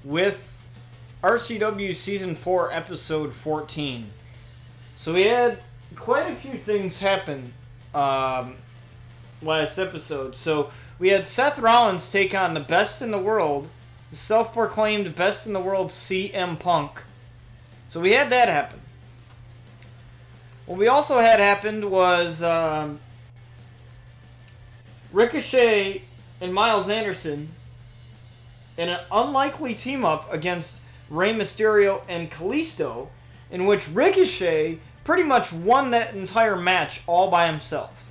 with RCW Season 4, Episode 14. So we had quite a few things happen last episode. So we had Seth Rollins take on the best in the world, the self-proclaimed best in the world CM Punk. So we had that happen. What we also had happened was Ricochet and Miles Anderson in an unlikely team-up against Rey Mysterio and Kalisto, in which Ricochet pretty much won that entire match all by himself.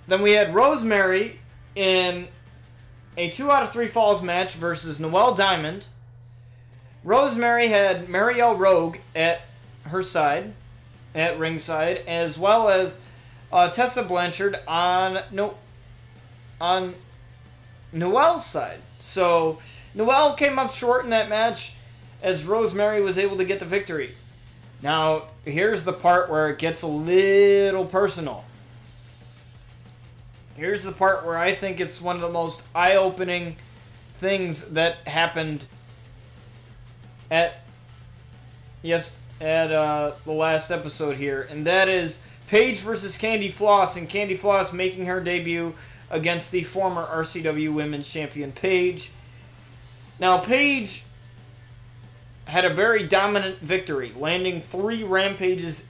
Then we had Rosemary in a 2 out of 3 falls match versus Noelle Diamond. Rosemary had Marielle Rogue at her side, at ringside, as well as Tessa Blanchard on Noelle's side. So Noelle came up short in that match as Rosemary was able to get the victory. Now, here's the part where it gets a little personal. Here's the part where I think it's one of the most eye-opening things that happened at the last episode here, and that is Paige versus Candy Floss, and Candy Floss making her debut against the former RCW Women's Champion Paige. Now, Paige had a very dominant victory, landing 3 rampages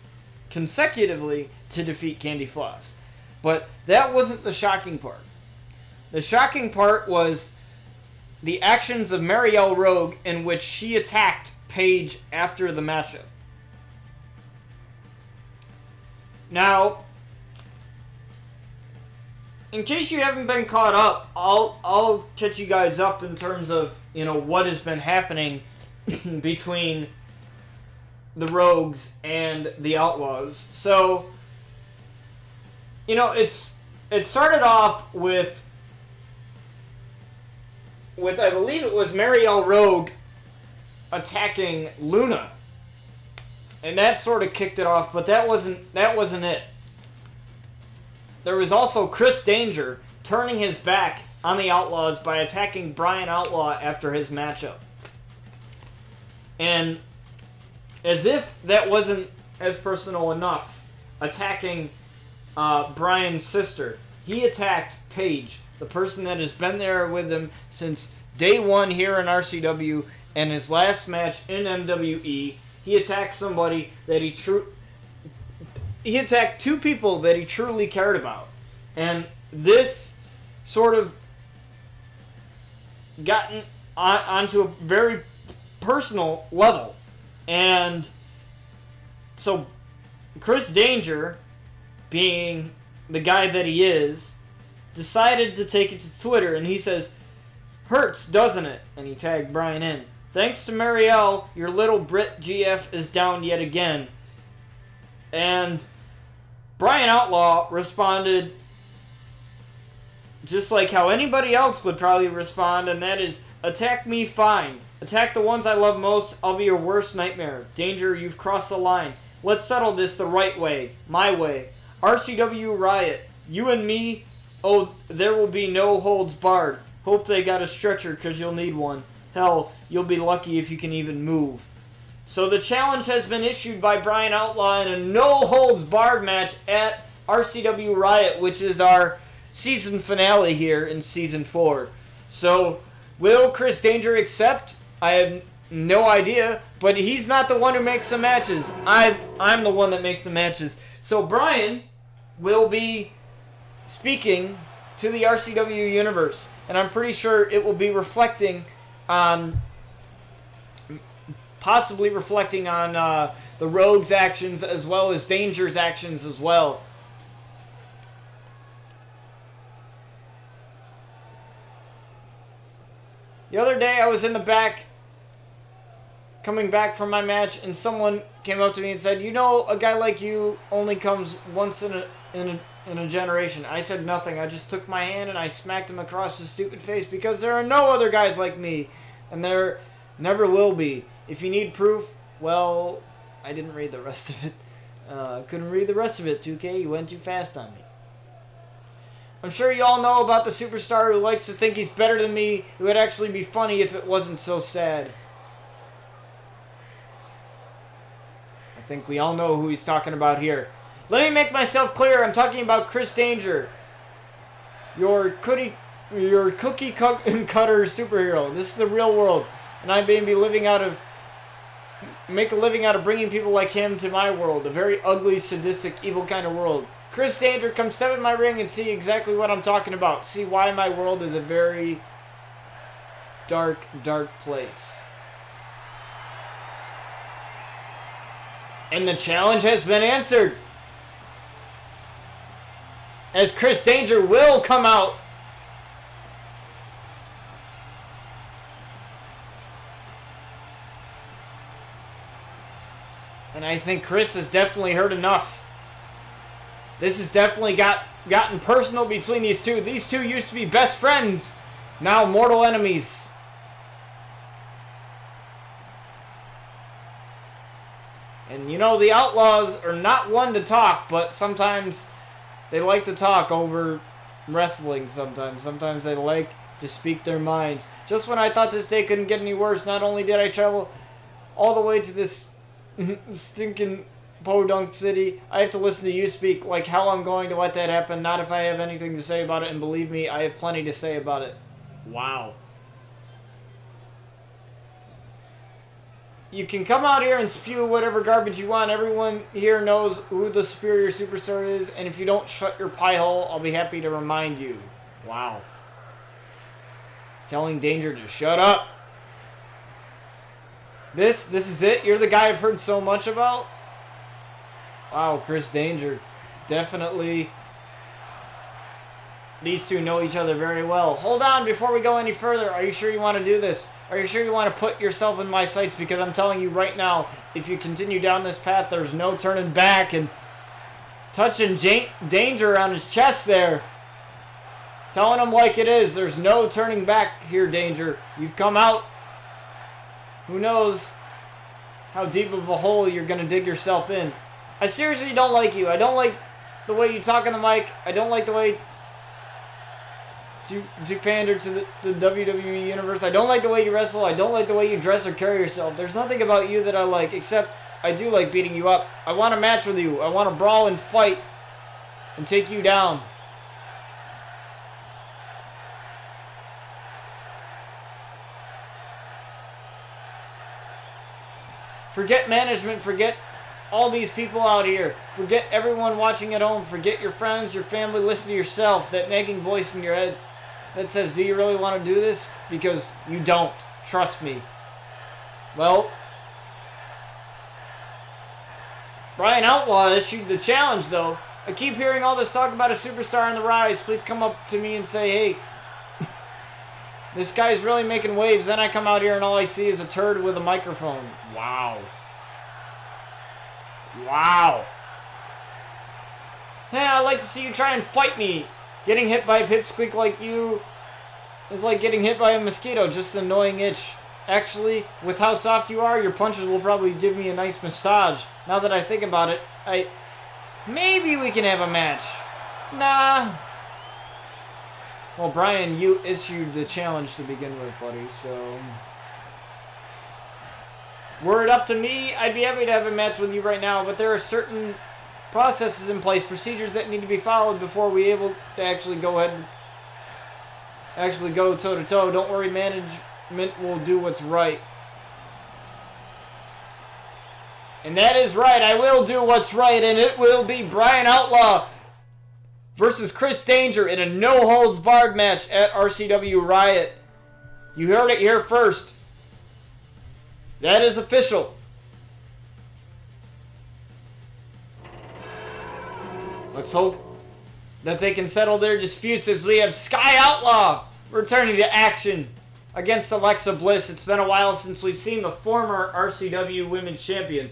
consecutively to defeat Candy Floss. But that wasn't the shocking part. The shocking part was the actions of Marielle Rogue, in which she attacked Paige after the matchup. Now, in case you haven't been caught up, I'll catch you guys up in terms of, what has been happening between the Rogues and the Outlaws. So, it started off with I believe it was Marielle Rogue attacking Luna. And that sort of kicked it off, but that wasn't it. There was also Chris Danger turning his back on the Outlaws by attacking Brian Outlaw after his matchup. And as if that wasn't as personal enough, attacking Brian's sister, he attacked Paige, the person that has been there with him since day one here in RCW, and his last match in MWE. He attacked somebody that he attacked 2 people that he truly cared about. And this sort of gotten onto a very personal level. And so Chris Danger, being the guy that he is, decided to take it to Twitter, and he says, "Hurts, doesn't it?" And he tagged Brian in. "Thanks to Marielle, your little Brit GF is down yet again." And Brian Outlaw responded just like how anybody else would probably respond, and that is, "Attack me, fine. Attack the ones I love most, I'll be your worst nightmare. Danger, you've crossed the line. Let's settle this the right way, my way. RCW Riot, you and me, oh, there will be no holds barred. Hope they got a stretcher, because you'll need one. Hell, you'll be lucky if you can even move." So the challenge has been issued by Brian Outlaw in a no-holds-barred match at RCW Riot, which is our season finale here in Season 4. So, will Chris Danger accept? I have no idea, but he's not the one who makes the matches. I'm the one that makes the matches. So Brian will be speaking to the RCW universe, and I'm pretty sure it will be possibly reflecting on the Rogue's actions as well as Danger's actions as well. The other day I was in the back, coming back from my match, and someone came up to me and said, "A guy like you only comes once in a generation." I said nothing. I just took my hand and I smacked him across his stupid face, because there are no other guys like me, and there never will be. If you need proof, well, I didn't read the rest of it. Couldn't read the rest of it, 2K. You went too fast on me. I'm sure you all know about the superstar who likes to think he's better than me. It would actually be funny if it wasn't so sad. I think we all know who he's talking about here. Let me make myself clear. I'm talking about Chris Danger. Your cookie cutter superhero. This is the real world. And I may be make a living out of bringing people like him to my world. A very ugly, sadistic, evil kind of world. Chris Danger, come step in my ring and see exactly what I'm talking about. See why my world is a very dark, dark place. And the challenge has been answered. As Chris Danger will come out. And I think Chris has definitely heard enough. This has definitely gotten personal between these two. These two used to be best friends. Now mortal enemies. And you know, the Outlaws are not one to talk, but sometimes they like to talk over wrestling sometimes. Sometimes they like to speak their minds. Just when I thought this day couldn't get any worse, not only did I travel all the way to this stinking podunk city, I have to listen to you speak. Like hell I'm going to let that happen. Not if I have anything to say about it, and believe me, I have plenty to say about it. Wow. You can come out here and spew whatever garbage you want. Everyone here knows who the superior superstar is, and if you don't shut your pie hole, I'll be happy to remind you. Wow. Telling Danger to shut up. This is it? You're the guy I've heard so much about? Wow, Chris Danger. Definitely. These two know each other very well. Hold on before we go any further. Are you sure you want to do this? Are you sure you want to put yourself in my sights? Because I'm telling you right now, if you continue down this path, there's no turning back. And touching Danger on his chest there. Telling him like it is. There's no turning back here, Danger. You've come out. Who knows how deep of a hole you're going to dig yourself in. I seriously don't like you. I don't like the way you talk on the mic. I don't like the way to pander to the WWE Universe. I don't like the way you wrestle. I don't like the way you dress or carry yourself. There's nothing about you that I like, except I do like beating you up. I want to match with you. I want to brawl and fight and take you down. Forget management, forget all these people out here. Forget everyone watching at home. Forget your friends, your family. Listen to yourself, that nagging voice in your head that says, do you really want to do this? Because you don't. Trust me. Well, Brian Outlaw issued the challenge, though. I keep hearing all this talk about a superstar on the rise. Please come up to me and say, hey, this guy's really making waves. Then I come out here and all I see is a turd with a microphone. Wow. Wow. Yeah, I'd like to see you try and fight me. Getting hit by a pipsqueak like you is like getting hit by a mosquito, just an annoying itch. Actually, with how soft you are, your punches will probably give me a nice massage. Now that I think about it, maybe we can have a match. Nah. Well, Brian, you issued the challenge to begin with, buddy, so were it up to me, I'd be happy to have a match with you right now, but there are certain processes in place, procedures that need to be followed before we're able to actually go ahead and actually go toe-to-toe. Don't worry, management will do what's right. And that is right, I will do what's right, and it will be Brian Outlaw versus Chris Danger in a no-holds-barred match at RCW Riot. You heard it here first. That is official. Let's hope that they can settle their disputes as we have Sky Outlaw returning to action against Alexa Bliss. It's been a while since we've seen the former RCW Women's Champion.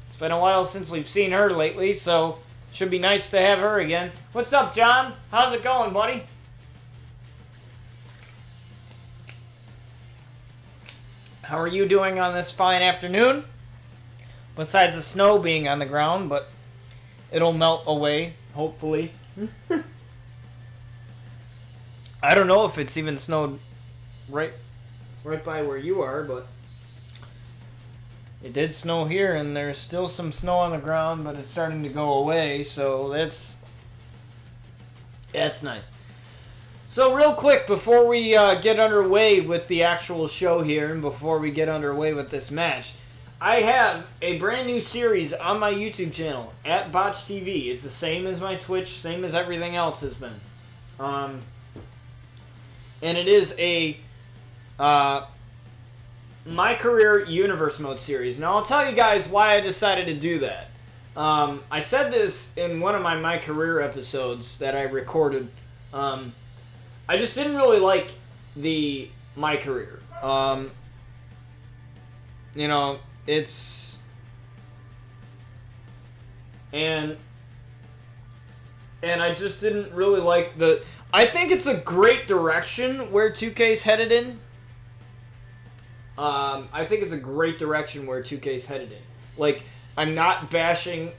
It's been a while since we've seen her lately, so should be nice to have her again. What's up, John? How's it going, buddy? How are you doing on this fine afternoon? Besides the snow being on the ground, but it'll melt away, hopefully. I don't know if it's even snowed right by where you are, but it did snow here, and there's still some snow on the ground, but it's starting to go away, so that's nice. So real quick, before we get underway with the actual show here, and before we get underway with this match, I have a brand new series on my YouTube channel, at Botch TV. It's the same as my Twitch, same as everything else has been. And it is a My Career Universe Mode series. Now, I'll tell you guys why I decided to do that. I said this in one of my Career episodes that I recorded. I just didn't really like the My Career. You know, it's... And I just didn't really like the... I think it's a great direction where 2K's headed in. I think it's a great direction where 2K's headed in. Like, I'm not bashing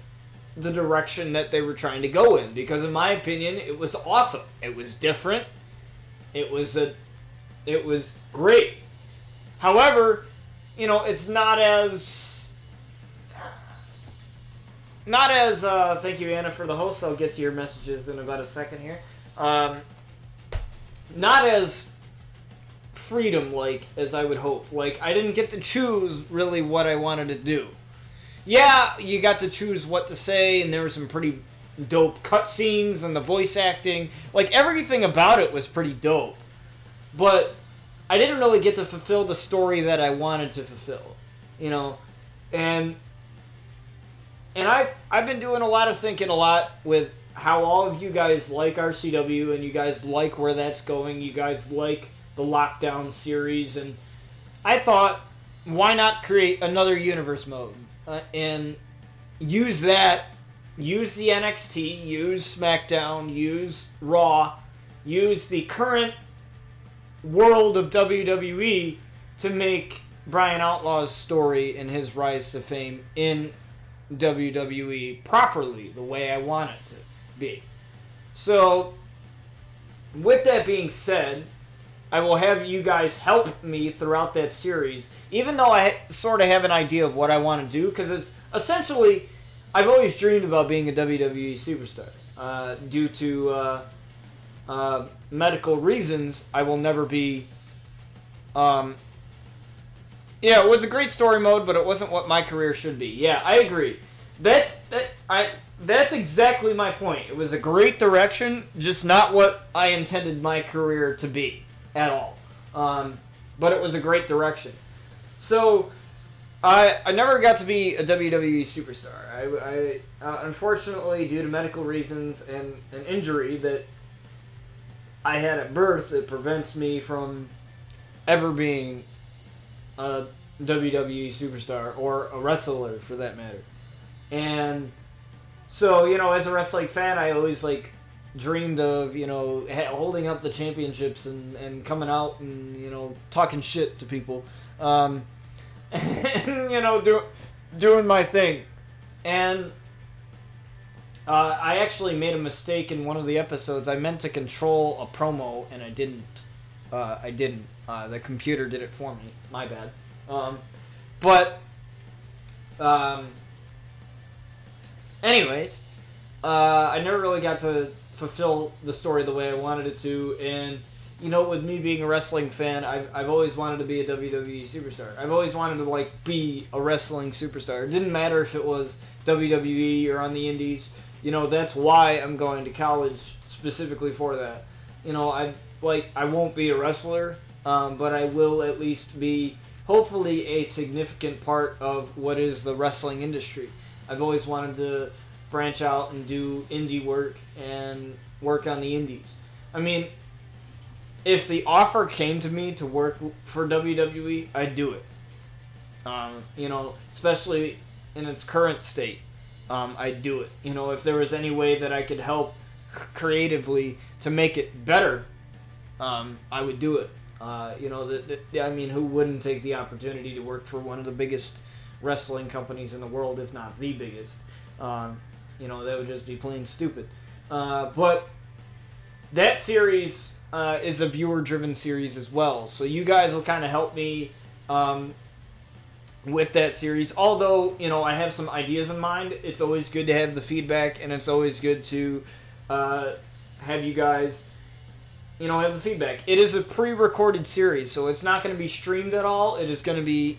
the direction that they were trying to go in, because in my opinion, it was awesome. It was different. It was great. However, you know, it's not as thank you, Anna, for the host. I'll get to your messages in about a second here. Not as freedom-like as I would hope. Like, I didn't get to choose really what I wanted to do. Yeah, you got to choose what to say, and there were some pretty dope cutscenes, and the voice acting. Like, everything about it was pretty dope. But I didn't really get to fulfill the story that I wanted to fulfill. You know? And I've been doing a lot of thinking a lot with how all of you guys like RCW, and you guys like where that's going. You guys like the Lockdown series, and I thought, why not create another universe mode and use that, use the NXT, use SmackDown, use Raw, use the current world of WWE to make Brian Outlaw's story and his rise to fame in WWE properly, the way I want it to be. So, with that being said, I will have you guys help me throughout that series, even though I sort of have an idea of what I want to do, because it's essentially, I've always dreamed about being a WWE superstar. Due to medical reasons, I will never be... yeah, it was a great story mode, but it wasn't what my career should be. Yeah, I agree. That's exactly my point. It was a great direction, just not what I intended my career to be at all. But it was a great direction. So, I never got to be a WWE superstar. I unfortunately, due to medical reasons and an injury that I had at birth, that prevents me from ever being a WWE superstar, or a wrestler for that matter. And so, you know, as a wrestling fan, I always, like, dreamed of, you know, holding up the championships and coming out and, you know, talking shit to people. And, you know, doing my thing. And I actually made a mistake in one of the episodes. I meant to control a promo, and I didn't. The computer did it for me. My bad. Anyways, I never really got to fulfill the story the way I wanted it to, and, you know, with me being a wrestling fan, I've always wanted to be a WWE superstar. I've always wanted to, like, be a wrestling superstar. It didn't matter if it was WWE or on the indies. You know, that's why I'm going to college, specifically for that. You know, I won't be a wrestler, but I will at least be, hopefully, a significant part of what is the wrestling industry. I've always wanted to branch out and do indie work and work on the indies. I mean, if the offer came to me to work for WWE, I'd do it. You know, especially in its current state, I'd do it. You know, if there was any way that I could help creatively to make it better, I would do it. You know, I mean, who wouldn't take the opportunity to work for one of the biggest wrestling companies in the world, if not the biggest? You know, that would just be plain stupid. But that series is a viewer-driven series as well. So you guys will kind of help me with that series. Although, I have some ideas in mind, it's always good to have the feedback, and it's always good to have you guys, have the feedback. It is a pre-recorded series, so it's not going to be streamed at all. It is going to be,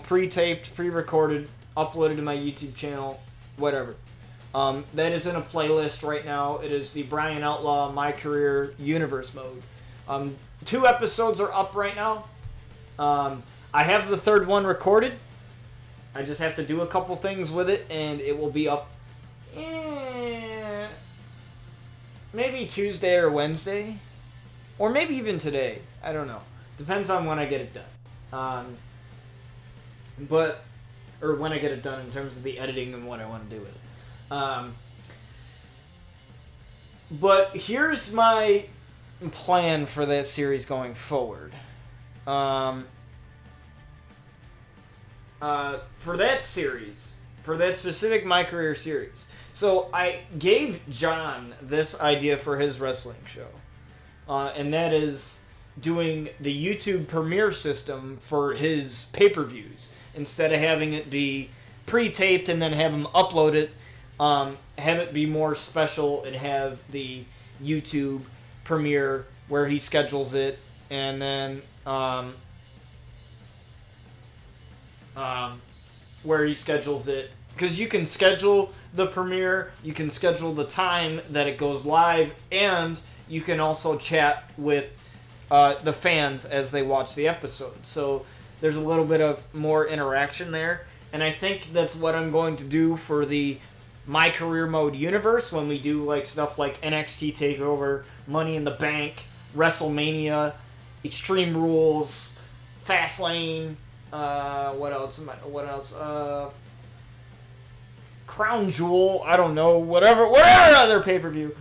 pre-taped, pre-recorded, uploaded to my YouTube channel, whatever. That is in a playlist right now. It is the Brian Outlaw My Career Universe mode. 2 episodes are up right now. I have the 3rd one recorded. I just have to do a couple things with it, and it will be up maybe Tuesday or Wednesday. Or maybe even today. I don't know. Depends on when I get it done. Or when I get it done in terms of the editing and what I want to do with it. But here's my plan for that series going forward. For that series, for that specific My Career series. So I gave John this idea for his wrestling show. And that is doing the YouTube premiere system for his pay-per-views. Instead of having it be pre-taped and then have him upload it, have it be more special and have the YouTube premiere where he schedules it, and then where he schedules it, because you can schedule the premiere, you can schedule the time that it goes live, and you can also chat with the fans as they watch the episode. So there's a little bit of more interaction there, and I think that's what I'm going to do for the My Career Mode universe when we do stuff like NXT TakeOver, Money in the Bank, WrestleMania, Extreme Rules, Fastlane, what else? Crown Jewel, I don't know, whatever other pay-per-view.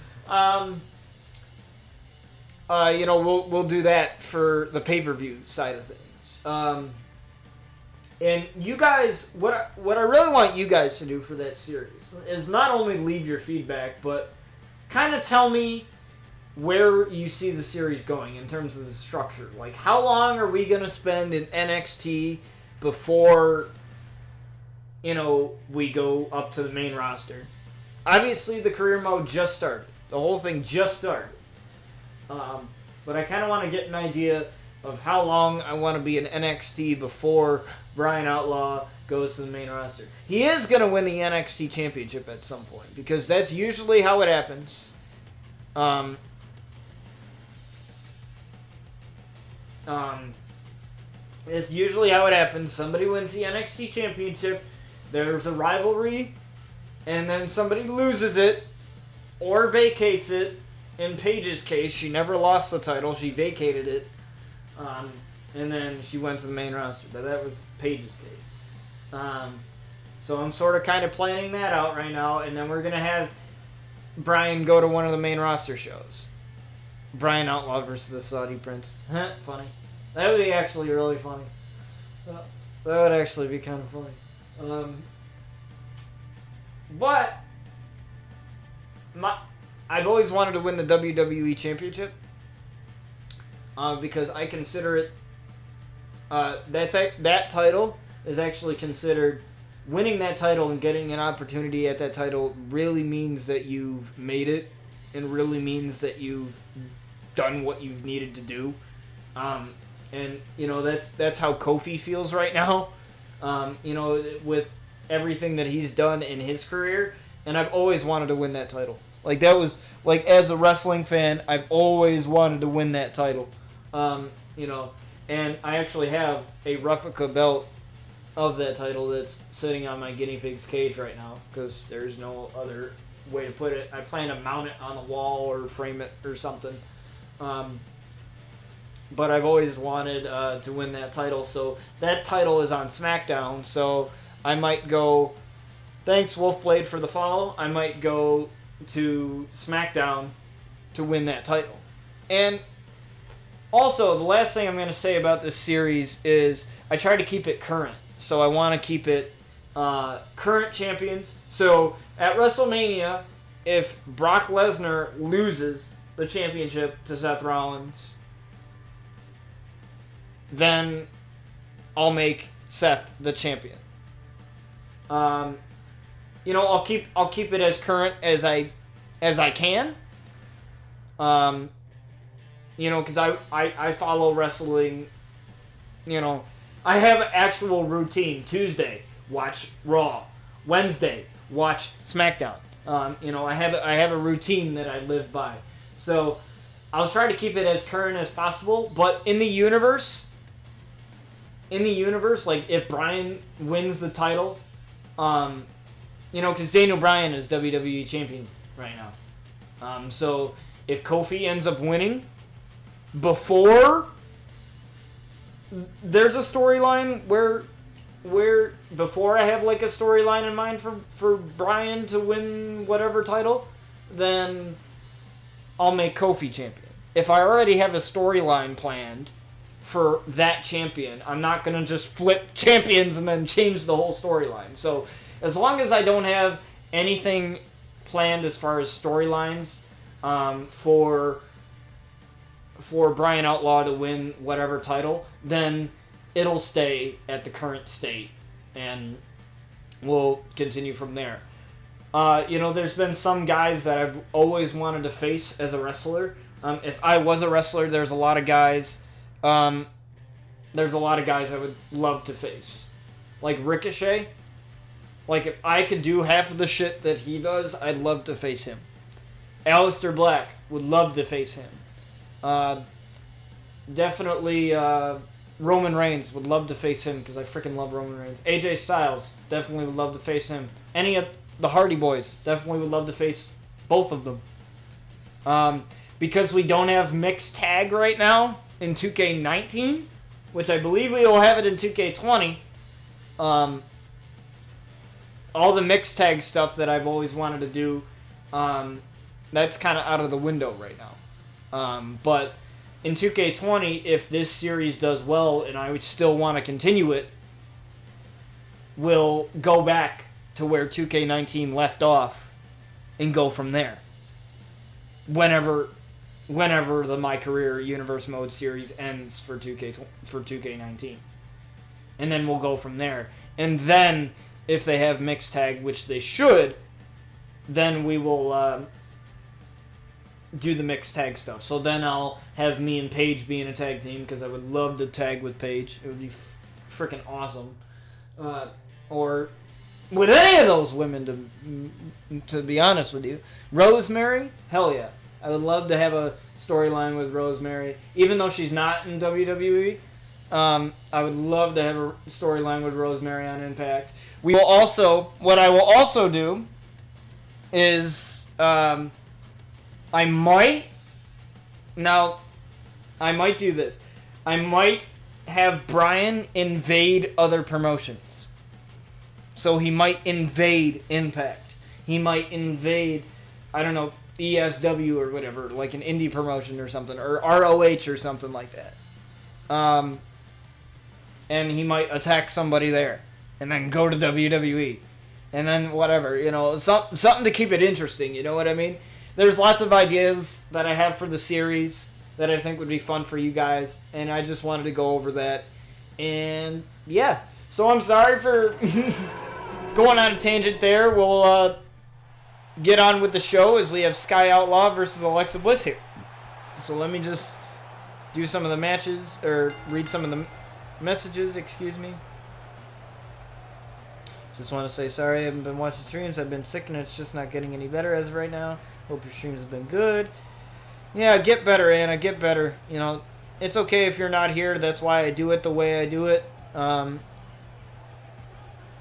We'll do that for the pay-per-view side of things. And you guys, what I really want you guys to do for that series is not only leave your feedback, but kind of tell me where you see the series going in terms of the structure. Like, how long are we going to spend in NXT before, we go up to the main roster? Obviously, the career mode just started. The whole thing just started. But I kind of want to get an idea of how long I want to be in NXT before Brian Outlaw goes to the main roster. He is going to win the NXT Championship at some point, because that's usually how it happens. It's usually how it happens. Somebody wins the NXT Championship, there's a rivalry, and then somebody loses it or vacates it. In Paige's case, she never lost the title. She vacated it. And then she went to the main roster. But that was Paige's case. So I'm sort of kind of planning that out right now. And then we're going to have Brian go to one of the main roster shows. Brian Outlaw versus the Saudi Prince. Funny. That would be actually really funny. That would actually be kind of funny. But I've always wanted to win the WWE Championship, because I consider it, that title is actually considered, winning that title and getting an opportunity at that title really means that you've made it, and really means that you've done what you've needed to do. And that's how Kofi feels right now, with everything that he's done in his career, and I've always wanted to win that title. That was, as a wrestling fan, I've always wanted to win that title. And I actually have a replica belt of that title that's sitting on my guinea pig's cage right now, because there's no other way to put it. I plan to mount it on the wall or frame it or something. But I've always wanted to win that title, so that title is on SmackDown, so I might go, thanks Wolfblade for the follow, I might go to SmackDown to win that title. And also, the last thing I'm going to say about this series is I try to keep it current. So I want to keep it current champions. So at WrestleMania, if Brock Lesnar loses the championship to Seth Rollins, then I'll make Seth the champion. I'll keep it as current as I can. Because I follow wrestling. I have an actual routine. Tuesday, watch Raw. Wednesday, watch SmackDown. I have a routine that I live by. So I'll try to keep it as current as possible. But in the universe, like if Bryan wins the title, because Daniel Bryan is WWE champion right now. So if Kofi ends up winning before there's a storyline where before I have like a storyline in mind for Bryan to win whatever title, then I'll make Kofi champion. If I already have a storyline planned for that champion, I'm not going to just flip champions and then change the whole storyline. So as long as I don't have anything planned as far as storylines for Bryan Outlaw to win whatever title, then it'll stay at the current state, and we'll continue from there. There's been some guys that I've always wanted to face as a wrestler. If I was a wrestler, there's a lot of guys I would love to face. Like Ricochet. Like, if I could do half of the shit that he does, I'd love to face him. Aleister Black, would love to face him. Definitely Roman Reigns, would love to face him because I freaking love Roman Reigns. AJ Styles, definitely would love to face him. Any of the Hardy Boys, definitely would love to face both of them. Because we don't have mixed tag right now in 2K19, which I believe we will have it in 2K20. All the mixed tag stuff that I've always wanted to do, that's kind of out of the window right now. But in 2K20, if this series does well and I would still want to continue it, we'll go back to where 2K19 left off and go from there. Whenever the My Career Universe Mode series ends for 2K19. And then we'll go from there. And then if they have mixed tag, which they should, then we will do the mixed tag stuff. So then I'll have me and Paige be in a tag team, because I would love to tag with Paige. It would be freaking awesome. Or with any of those women, to be honest with you. Rosemary? Hell yeah. I would love to have a storyline with Rosemary. Even though she's not in WWE, I would love to have a storyline with Rosemary on Impact. What I will also do is, I might do this. I might have Bryan invade other promotions. So he might invade Impact. He might invade, I don't know, ESW or whatever, like an indie promotion or something, or ROH or something like that. And he might attack somebody there, and then go to WWE, and then whatever, something to keep it interesting, you know what I mean? There's lots of ideas that I have for the series that I think would be fun for you guys, and I just wanted to go over that, and yeah. So I'm sorry for going on a tangent there. We'll get on with the show as we have Sky Outlaw versus Alexa Bliss here. So let me just do some of the matches, or read some of the messages, excuse me. Just want to say sorry, I haven't been watching streams. I've been sick and it's just not getting any better as of right now. Hope your streams have been good. Yeah, get better, Anna, get better. It's okay if you're not here. That's why I do it the way I do it.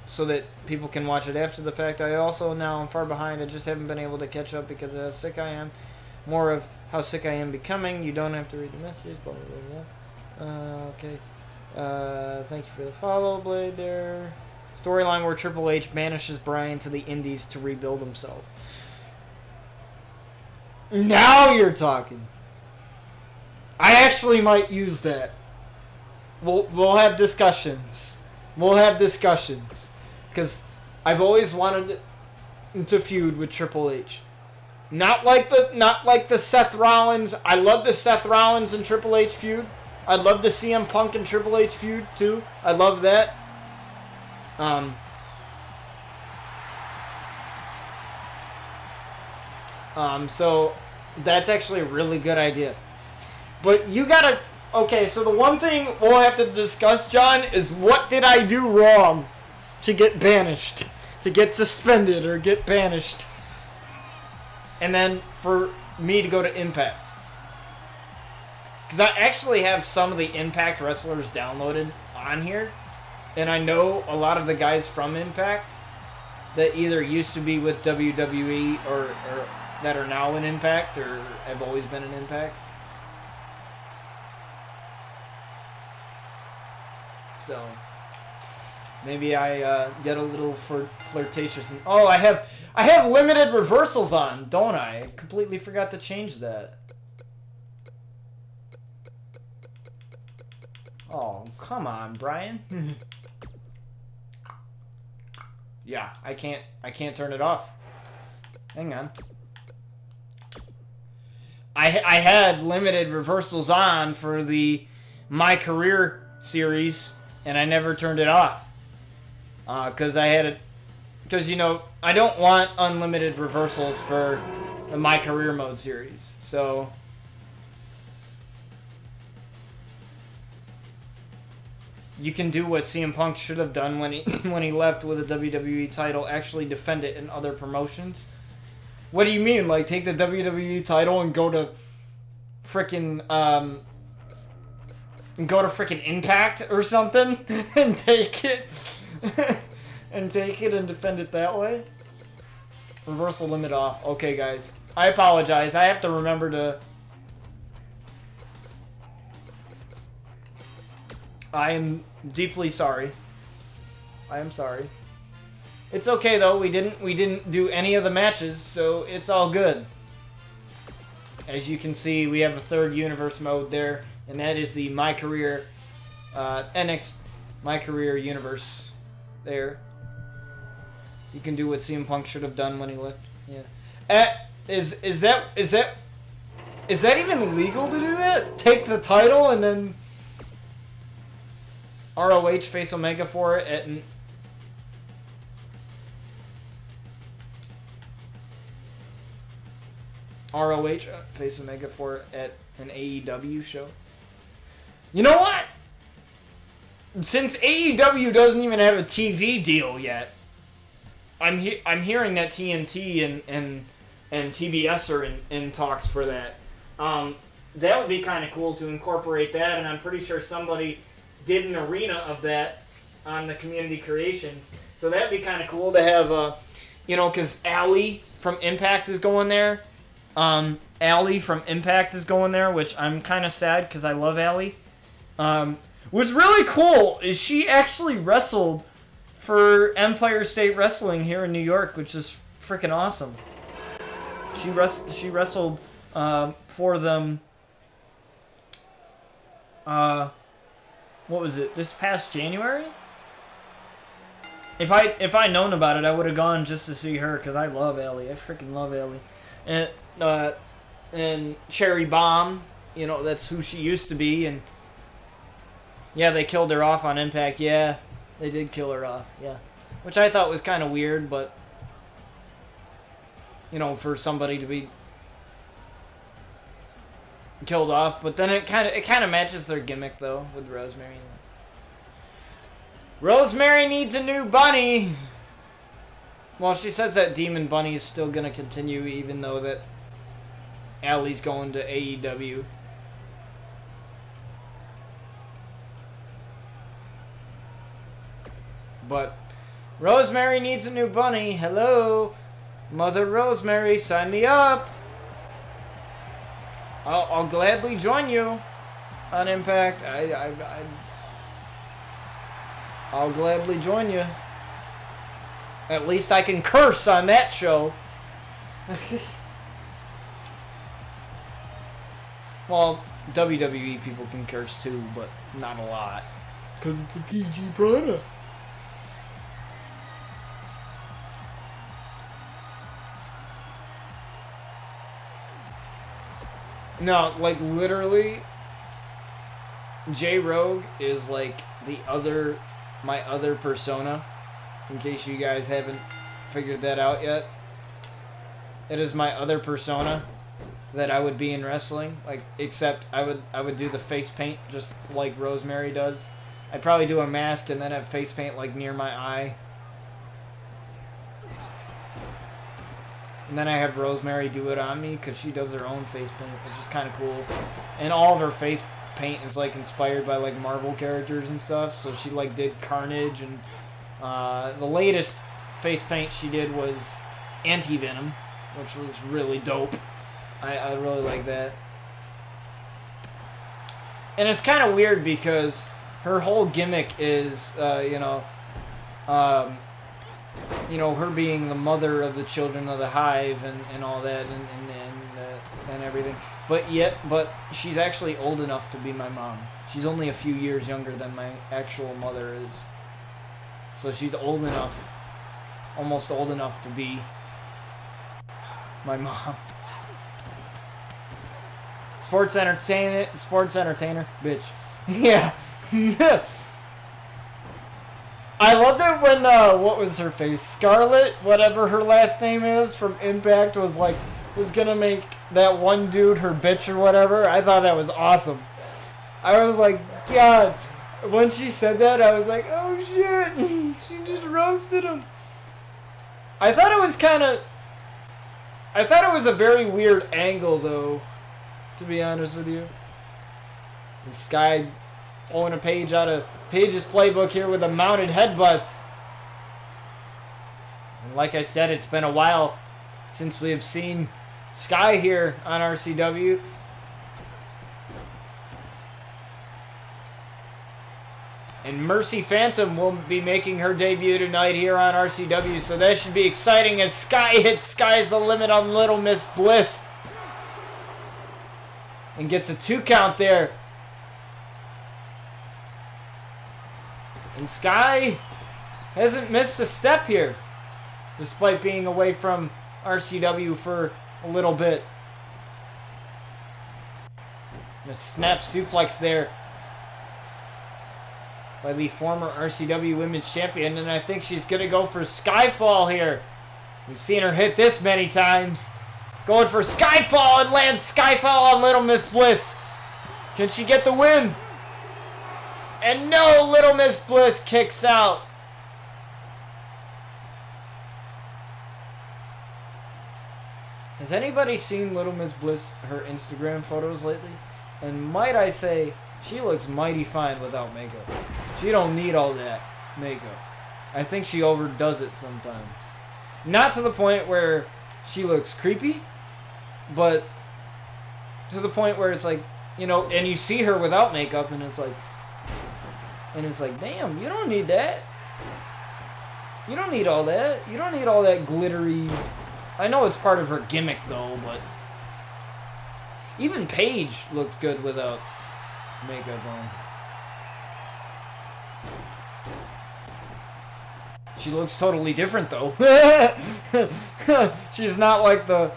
So that people can watch it after the fact. I also now am far behind. I just haven't been able to catch up because of how sick I am. More of how sick I am becoming. You don't have to read the message. Blah, blah, blah, blah. Okay. Thank you for the follow, Blade, there. Storyline where Triple H banishes Bryan to the Indies to rebuild himself. Now you're talking. I actually might use that. We'll have discussions. Because I've always wanted to feud with Triple H. Not like the Seth Rollins. I love the Seth Rollins and Triple H feud. I love the CM Punk and Triple H feud too. I love that. So that's actually a really good idea. But you gotta... Okay, so the one thing we'll have to discuss, John, is what did I do wrong to get banished? To get suspended or get banished? And then for me to go to Impact. Because I actually have some of the Impact wrestlers downloaded on here. And I know a lot of the guys from Impact that either used to be with WWE or that are now in Impact or have always been in Impact. So maybe I get a little flirtatious. And, oh, I have limited reversals on, don't I? I completely forgot to change that. Oh, come on, Brian. Yeah, I can't turn it off. Hang on. I had limited reversals on for the My Career series, and I never turned it off. Because I had it... Because, you know, I don't want unlimited reversals for the My Career Mode series. So... You can do what CM Punk should have done when he left with a WWE title, actually defend it in other promotions. What do you mean? Like, take the WWE title and go to frickin' Impact or something and take it and defend it that way? Reversal limit off. Okay, guys. I apologize. I have to remember to... I am deeply sorry. I am sorry. It's okay though. We didn't do any of the matches, so it's all good. As you can see, we have a third universe mode there, and that is the My Career My Career universe there. You can do what CM Punk should have done when he left. Yeah. Is that even legal to do that? Take the title and then ROH face Omega for it at ROH face Omega for it at an AEW show. You know what? Since AEW doesn't even have a TV deal yet, I'm hearing that TNT and TBS are in talks for that. That would be kind of cool to incorporate that, and I'm pretty sure somebody did an arena of that on the Community Creations. So that'd be kind of cool to have, because Allie from Impact is going there. Allie from Impact is going there, which I'm kind of sad because I love Allie. What's really cool is she actually wrestled for Empire State Wrestling here in New York, which is freaking awesome. She wrestled for them. What was it? This past January? If I'd known about it, I would have gone just to see her because I love Allie. I freaking love Allie. And Cherry Bomb, that's who she used to be. And yeah, they killed her off on Impact. Yeah, they did kill her off. Yeah, which I thought was kind of weird, but for somebody to be killed off. But then it kind of matches their gimmick though with Rosemary. Rosemary needs a new bunny. Well, she says that Demon Bunny is still gonna continue, even though that Allie's going to AEW. But Rosemary needs a new bunny. Hello, Mother Rosemary, sign me up. I'll gladly join you on Impact. I'll gladly join you. At least I can curse on that show. Well, WWE people can curse too, but not a lot. Because it's a PG product. No, like literally, J Rogue is like my other persona. In case you guys haven't figured that out yet, it is my other persona that I would be in wrestling. Like, except I would do the face paint just like Rosemary does. I'd probably do a mask and then have face paint like near my eye. And then I have Rosemary do it on me because she does her own face paint, which is kind of cool. And all of her face paint is like inspired by like Marvel characters and stuff. So she like did Carnage, and the latest face paint she did was Anti-Venom, which was really dope. I really like that. And it's kind of weird because her whole gimmick is, her being the mother of the children of the Hive and all that and everything. But she's actually old enough to be my mom. She's only a few years younger than my actual mother is. So she's old enough, almost old enough to be my mom. Sports entertainer, bitch. Yeah. I loved it when, what was her face? Scarlett, whatever her last name is, from Impact, was gonna make that one dude her bitch or whatever. I thought that was awesome. I was like, God. When she said that, I was like, oh shit. She just roasted him. I thought it was a very weird angle, though, to be honest with you. This guy pulling a page out of Paige's playbook here with the mounted headbutts. And like I said, it's been a while since we have seen Sky here on RCW. And Mercy Phantom will be making her debut tonight here on RCW, so that should be exciting as Sky hits Sky's the Limit on Little Miss Bliss. And gets a 2 count there. And Sky hasn't missed a step here, despite being away from RCW for a little bit. And a snap suplex there by the former RCW Women's Champion, and I think she's going to go for Skyfall here. We've seen her hit this many times. Going for Skyfall, and lands Skyfall on Little Miss Bliss. Can she get the win? And no, Little Miss Bliss kicks out. Has anybody seen Little Miss Bliss, her Instagram photos lately? And might I say, she looks mighty fine without makeup. She don't need all that makeup. I think she overdoes it sometimes. Not to the point where she looks creepy, but to the point where it's like, and you see her without makeup, and it's like, damn, you don't need that. You don't need all that. You don't need all that glittery. I know it's part of her gimmick, though, but even Paige looks good without makeup on. She looks totally different, though. She's not like the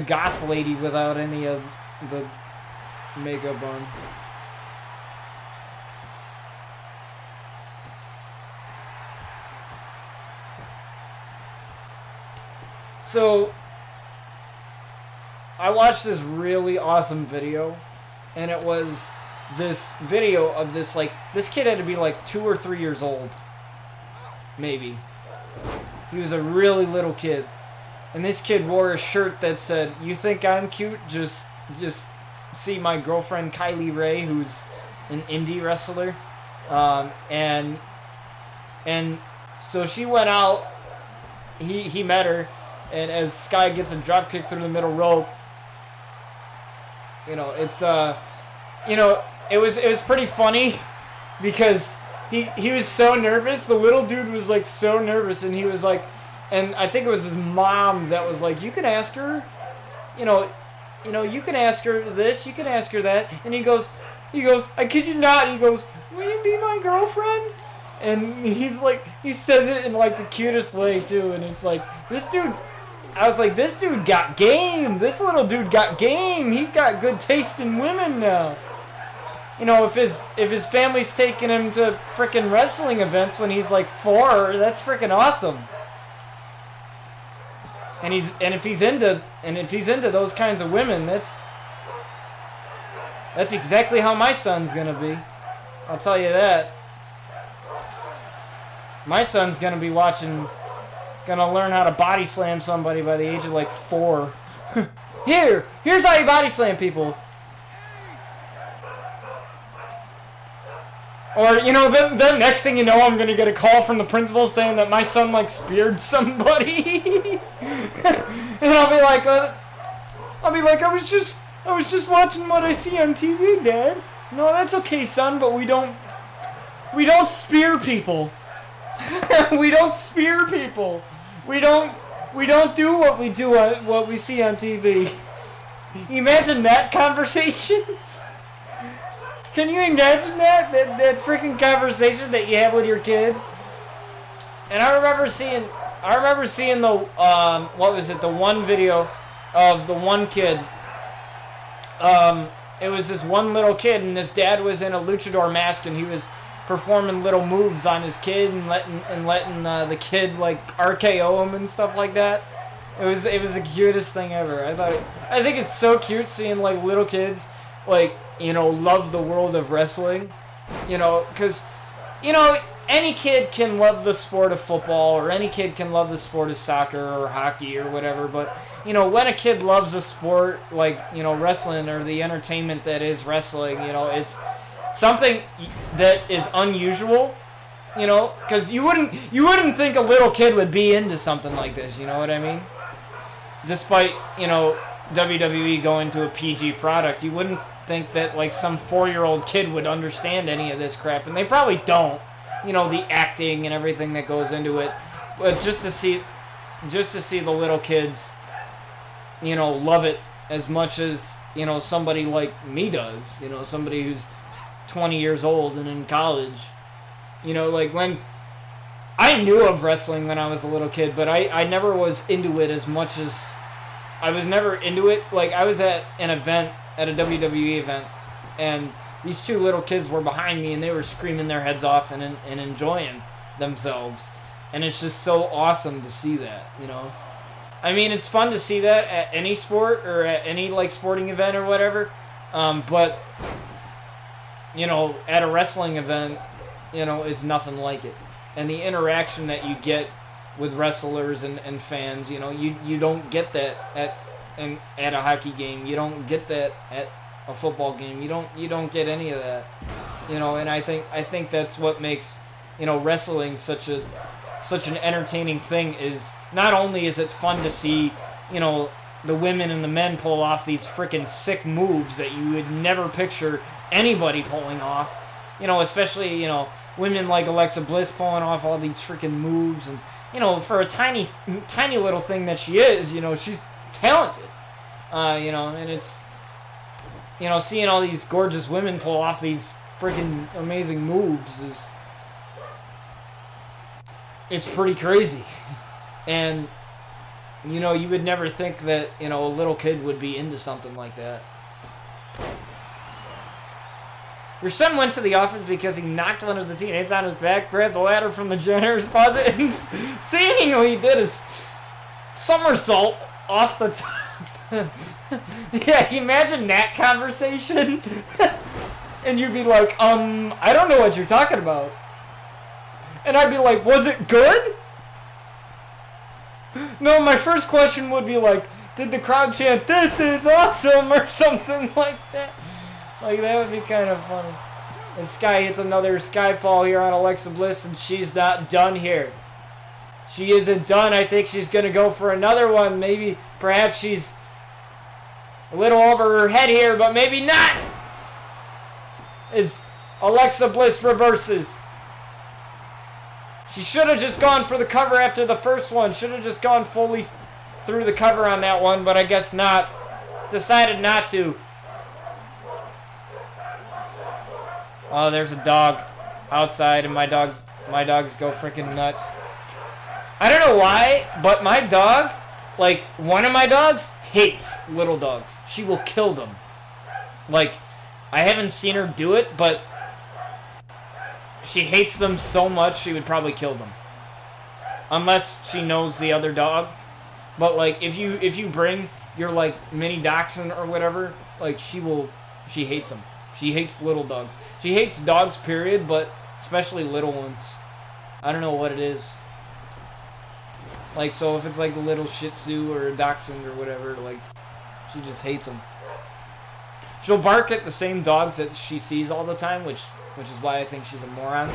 goth lady without any of the makeup on. So I watched this really awesome video, and it was this video of this kid had to be like 2 or 3 years old, maybe. He was a really little kid, and this kid wore a shirt that said, "You think I'm cute? Just see my girlfriend Kylie Ray, who's an indie wrestler," and so she went out. He met her, and as Sky gets a drop kick through the middle rope, it was pretty funny because he was so nervous. The little dude was like so nervous, and he was like, and I think it was his mom that was like, "You can ask her, you can ask her this, you can ask her that," and he goes, "I kid you not," he goes, "Will you be my girlfriend?" And he's like, he says it in like the cutest way too, and it's like, this dude I was like, this dude got game. This little dude got game. He's got good taste in women now. You know, if his family's taking him to frickin' wrestling events when he's like 4, that's frickin' awesome. And if he's into those kinds of women, that's exactly how my son's gonna be. I'll tell you that. My son's gonna be gonna learn how to body slam somebody by the age of like 4. Here's how you body slam people. Or, you know, then next thing you know, I'm gonna get a call from the principal saying that my son, like, speared somebody. And I'll be like, I was just watching what I see on TV, Dad. No, that's okay, son, but we don't spear people. We don't spear people. We don't do what we see on TV. Imagine that conversation. Can you imagine that freaking conversation that you have with your kid? And I remember seeing the what was it? The one video of the one kid. It was this one little kid, and his dad was in a luchador mask, and he was performing little moves on his kid and letting the kid like RKO him and stuff like that. It was the cutest thing ever. I think it's so cute seeing like little kids like, you know, love the world of wrestling, you know, because, you know, any kid can love the sport of football, or any kid can love the sport of soccer or hockey or whatever, but, you know, when a kid loves a sport like, you know, wrestling or the entertainment that is wrestling, you know, it's something that is unusual, you know, because you wouldn't think a little kid would be into something like this, you know what I mean? Despite, you know, WWE going to a PG product, you wouldn't think that like some 4-year-old kid would understand any of this crap, and they probably don't, you know, the acting and everything that goes into it. But just to see the little kids, you know, love it as much as, you know, somebody like me does, you know, somebody who's 20 years old and in college, you know, like when I knew of wrestling when I was a little kid, but I never was into it as much as I was never into it. Like, I was at an event, at a WWE event, and these 2 little kids were behind me, and they were screaming their heads off and enjoying themselves. And it's just so awesome to see that, you know? I mean, it's fun to see that at any sport or at any, like, sporting event or whatever. But, you know, at a wrestling event, you know, it's nothing like it. And the interaction that you get with wrestlers and fans, you know, you don't get that at a hockey game. You don't get that at a football game. You don't get any of that, you know. And I think that's what makes, you know, wrestling such an entertaining thing. Is not only is it fun to see, you know, the women and the men pull off these freaking sick moves that you would never picture anybody pulling off, you know, especially, you know, women like Alexa Bliss pulling off all these freaking moves, and, you know, for a tiny little thing that she is, you know, she's talented, you know, and it's, you know, seeing all these gorgeous women pull off these freaking amazing moves it's pretty crazy. And, you know, you would never think that, you know, a little kid would be into something like that. Your son went to the office because he knocked one of the teammates on his back, grabbed the ladder from the janitor's closet, and seemingly did a somersault off the top. Yeah, imagine that conversation. And you'd be like, I don't know what you're talking about. And I'd be like, was it good? No, my first question would be like, did the crowd chant, "This is awesome," or something like that? Like, that would be kind of funny. And Sky hits another Skyfall here on Alexa Bliss, and she's not done here. She isn't done. I think she's going to go for another one. Maybe, perhaps she's a little over her head here, but maybe not. As Alexa Bliss reverses. She should have just gone for the cover after the first one. Should have just gone fully through the cover on that one, but I guess not. Decided not to. Oh, there's a dog outside, and my dogs go freaking nuts. I don't know why, but my dog Like, one of my dogs hates little dogs. She will kill them. Like, I haven't seen her do it, but she hates them so much she would probably kill them. Unless she knows the other dog. But, like, if you bring your, like, mini dachshund or whatever, like, she hates them. She hates little dogs. She hates dogs, period, but especially little ones. I don't know what it is. Like, so if it's like a little Shih Tzu or a Dachshund or whatever, like, she just hates them. She'll bark at the same dogs that she sees all the time, which is why I think she's a moron.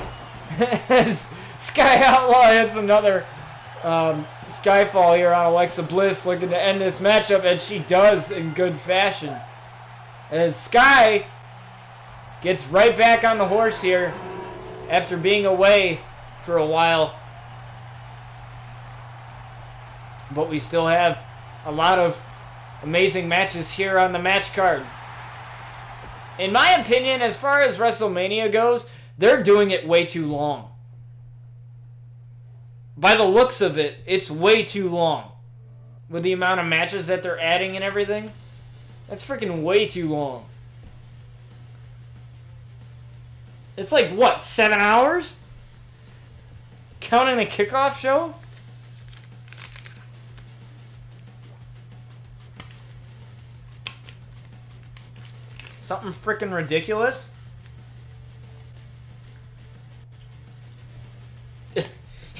As Sky Outlaw hits another Skyfall here on Alexa Bliss, looking to end this matchup, and she does in good fashion. As Sky gets right back on the horse here after being away for a while. But we still have a lot of amazing matches here on the match card. In my opinion, as far as WrestleMania goes, they're doing it way too long. By the looks of it, it's way too long. With the amount of matches that they're adding and everything. That's freaking way too long. It's like, what, 7 hours? Counting the kickoff show? Something freaking ridiculous.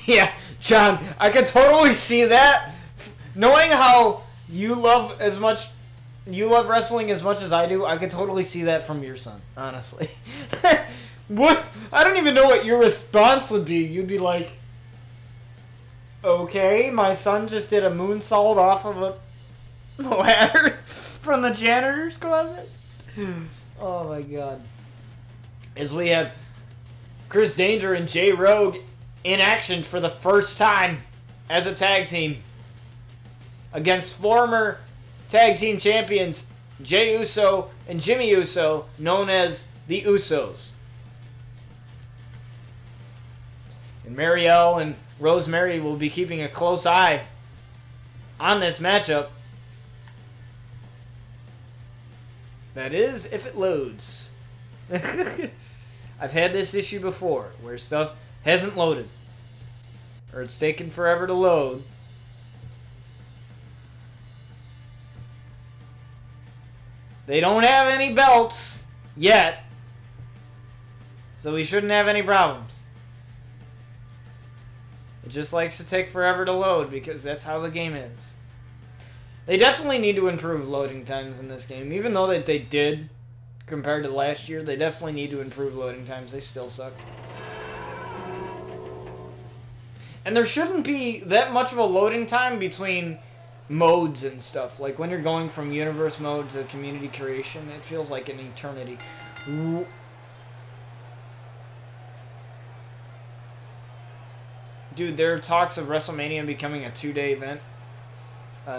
Yeah, John, I could totally see that. Knowing how you love wrestling as much as I do, I could totally see that from your son, honestly. What? I don't even know what your response would be. You'd be like, okay, my son just did a moonsault off of a ladder from the janitor's closet. Oh my god. As we have Chris Danger and Jay Rogue in action for the first time as a tag team against former tag team champions Jey Uso and Jimmy Uso, known as the Usos. And Marielle and Rosemary will be keeping a close eye on this matchup. That is, if it loads. I've had this issue before, where stuff hasn't loaded. Or it's taken forever to load. They don't have any belts yet. So we shouldn't have any problems. It just likes to take forever to load because that's how the game is. They definitely need to improve loading times in this game. Even though that they did, compared to last year, they definitely need to improve loading times. They still suck. And there shouldn't be that much of a loading time between modes and stuff. Like when you're going from universe mode to community creation, it feels like an eternity. Dude, there are talks of WrestleMania becoming a 2-day event.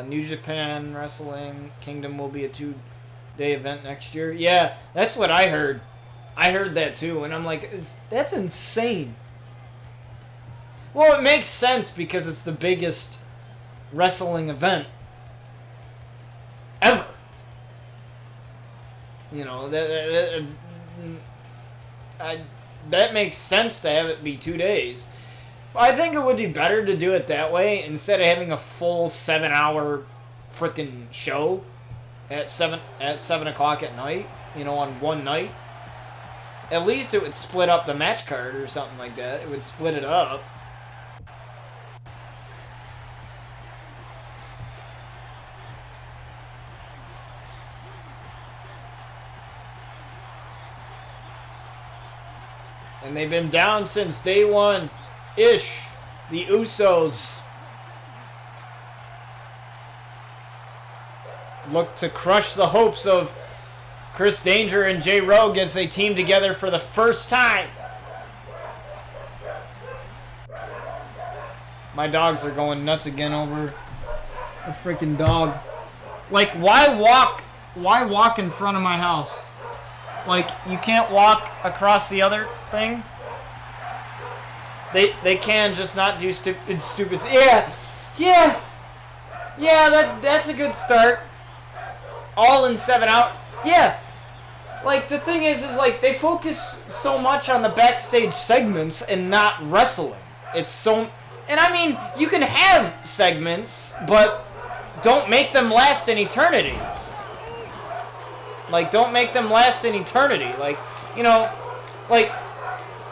New Japan Wrestling Kingdom will be a 2-day event next year. Yeah, that's what I heard. I heard that too, and I'm like, that's insane. Well, it makes sense because it's the biggest wrestling event ever. You know, that makes sense to have it be 2 days. I think it would be better to do it that way instead of having a full 7-hour freaking show at 7 o'clock at night, you know, on one night. At least it would split up the match card or something like that. It would split it up. And they've been down since day one-ish. The Usos look to crush the hopes of Chris Danger and Jay Rogue as they team together for the first time. My dogs are going nuts again over a freaking dog. Like, why walk in front of my house? Like, you can't walk across the other thing? They can, just not do stupid. Yeah. Yeah, that's a good start. All in 7 out. Yeah. Like, the thing is like, they focus so much on the backstage segments and not wrestling. It's so... And I mean, you can have segments, but don't make them last in eternity. Like, don't make them last in eternity. Like, you know, like,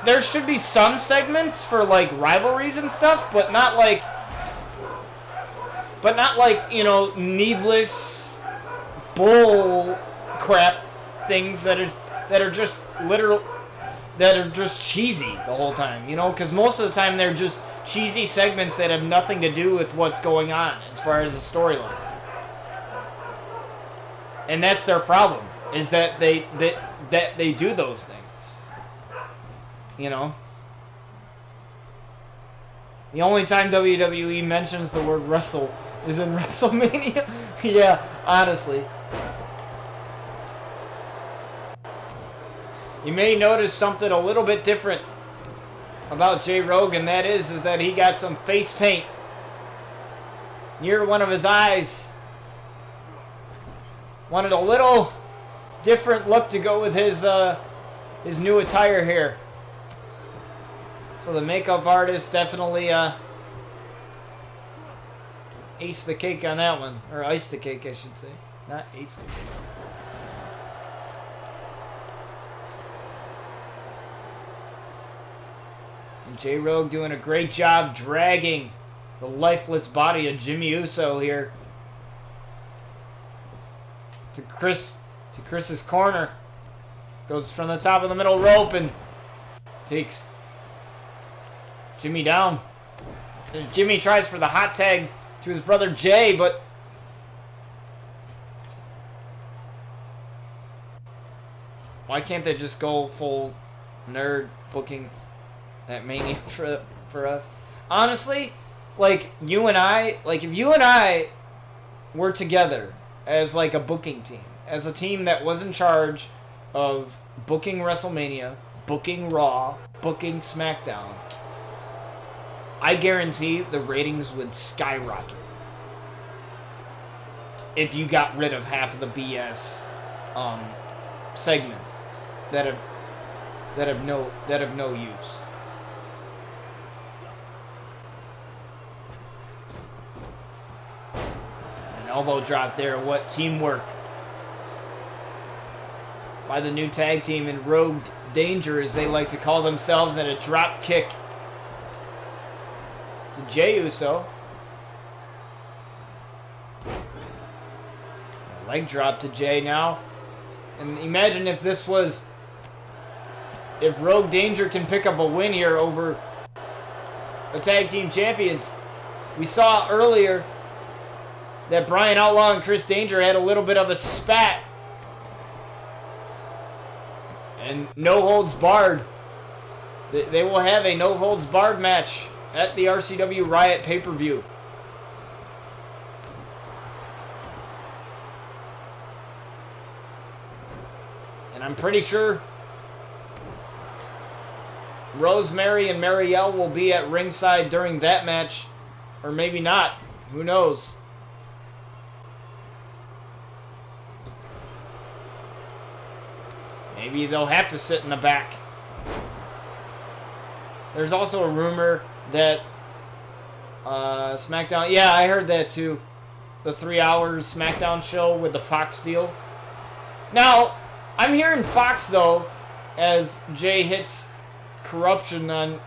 there should be some segments for, like, rivalries and stuff, but not like, you know, needless bull crap things that are just literal, that are just cheesy the whole time, you know, because most of the time they're just cheesy segments that have nothing to do with what's going on as far as the storyline. And that's their problem, is that they do those things. You know? The only time WWE mentions the word wrestle is in WrestleMania. Yeah, honestly. You may notice something a little bit different about Jay Rogue, and that is that he got some face paint near one of his eyes. Wanted a little different look to go with his new attire here. So the makeup artist definitely aced the cake on that one. Or iced the cake, I should say. Not aced the cake. And J Rogue doing a great job dragging the lifeless body of Jimmy Uso here to Chris's corner. Goes from the top of the middle rope and takes Jimmy down. Jimmy tries for the hot tag to his brother Jay, but why can't they just go full nerd booking at Mania for us? Honestly, like, you and I, like, if you and I were together as, like, a booking team, as a team that was in charge of booking WrestleMania, booking Raw, booking SmackDown, I guarantee the ratings would skyrocket if you got rid of half of the BS segments that have no use. An elbow drop there. What teamwork by the new tag team in Rogue Danger, as they like to call themselves, and a drop kick to Jey Uso. A leg drop to Jey now. And imagine if if Rogue Danger can pick up a win here over the tag team champions. We saw earlier that Brian Outlaw and Chris Danger had a little bit of a spat. And no holds barred. They will have a no holds barred match at the RCW Riot pay-per-view. And I'm pretty sure Rosemary and Marielle will be at ringside during that match. Or maybe not. Who knows? Maybe they'll have to sit in the back. There's also a rumor that SmackDown... Yeah, I heard that too. The 3 hours SmackDown show with the Fox deal. Now, I'm hearing Fox, though, as Jay hits corruption on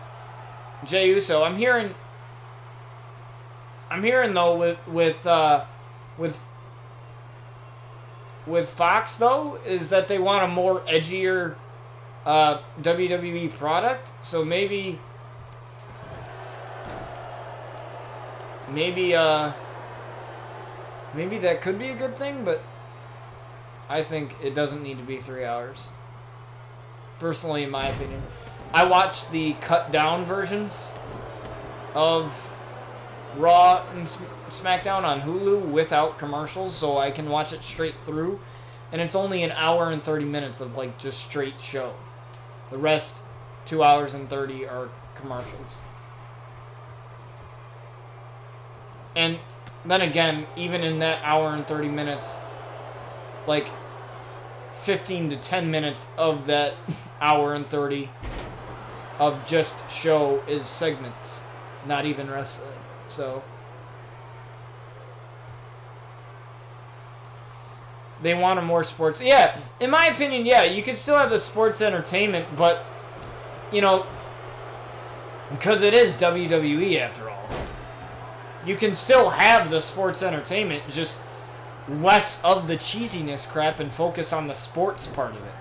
Jey Uso. I'm hearing though with Fox, though, is that they want a more edgier WWE product. So maybe that could be a good thing, but I think it doesn't need to be 3 hours. Personally, in my opinion. I watched the cut down versions of Raw and SmackDown on Hulu without commercials, so I can watch it straight through. And it's only an hour and 30 minutes of, like, just straight show. The rest, 2 hours and 30, are commercials. And Then again, even in that hour and 30 minutes, like 15 to 10 minutes of that hour and 30 of just show is segments, not even wrestling. So they wanted more sports. Yeah, in my opinion, yeah, you can still have the sports entertainment, but, you know, because it is WWE after all, you can still have the sports entertainment, just less of the cheesiness crap and focus on the sports part of it.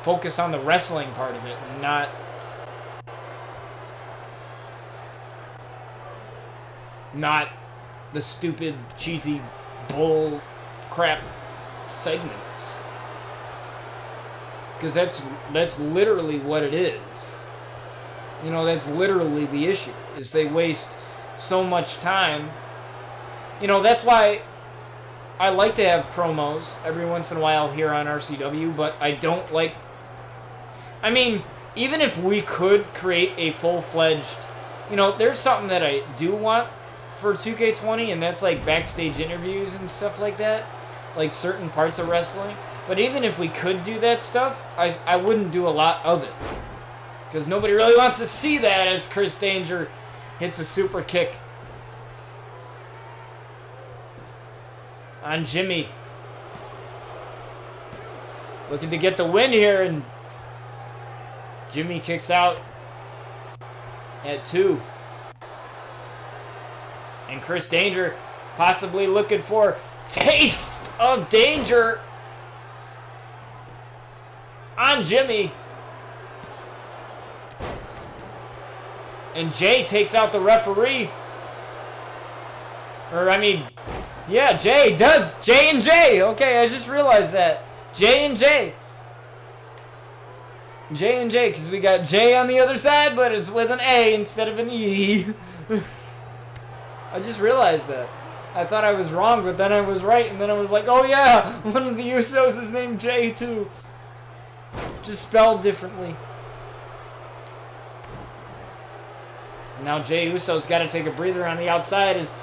Focus on the wrestling part of it, and not the stupid, cheesy, bull crap segments. Because that's literally what it is. You know, that's literally the issue, is they waste so much time. You know, that's why I like to have promos every once in a while here on RCW, but I don't like... I mean, even if we could create a full-fledged... You know, there's something that I do want for 2K20, and that's like backstage interviews and stuff like that. Like certain parts of wrestling. But even if we could do that stuff, I wouldn't do a lot of it. Because nobody really wants to see that as Chris Danger hits a super kick on Jimmy. Looking to get the win here, and Jimmy kicks out at 2. And Chris Danger possibly looking for taste of danger on Jimmy. And Jay takes out the referee. Or, I mean, yeah, Jay does. J and J. Okay, I just realized that. J and J. J and J, because we got J on the other side, but it's with an A instead of an E. I just realized that. I thought I was wrong, but then I was right, and then I was like, oh yeah, one of the Usos is named Jay too. Just spelled differently. Now Jey Uso's got to take a breather on the outside as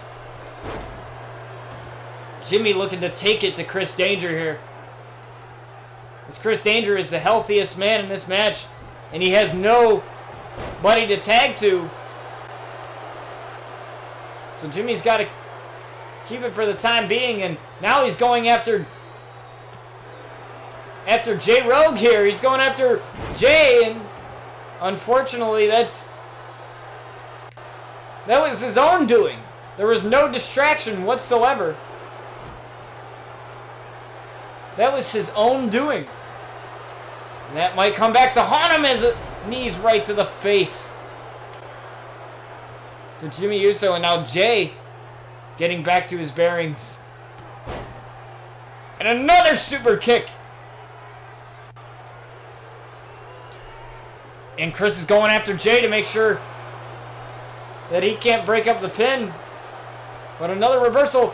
Jimmy looking to take it to Chris Danger here. As Chris Danger is the healthiest man in this match, and he has nobody to tag to. So Jimmy's got to keep it for the time being, and now he's going after Jay Rogue here. He's going after Jay, and unfortunately that was his own doing. There was no distraction whatsoever. That was his own doing. And that might come back to haunt him as it knees right to the face for Jimmy Uso. And now Jay getting back to his bearings. And another super kick. And Chris is going after Jay to make sure that he can't break up the pin. But another reversal.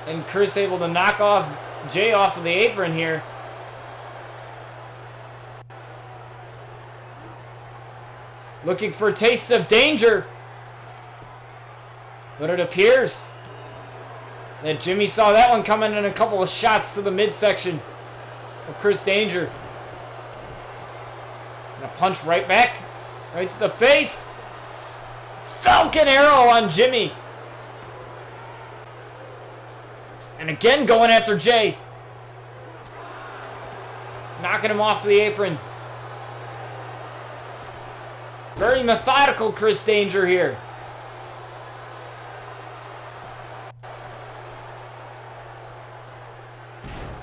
And Chris able to knock off Jay off of the apron here. Looking for a taste of danger. But it appears that Jimmy saw that one coming, in a couple of shots to the midsection of Chris Danger. And a punch right back, right to the face. Falcon Arrow on Jimmy. And again going after Jay. Knocking him off the apron. Very methodical Chris Danger here.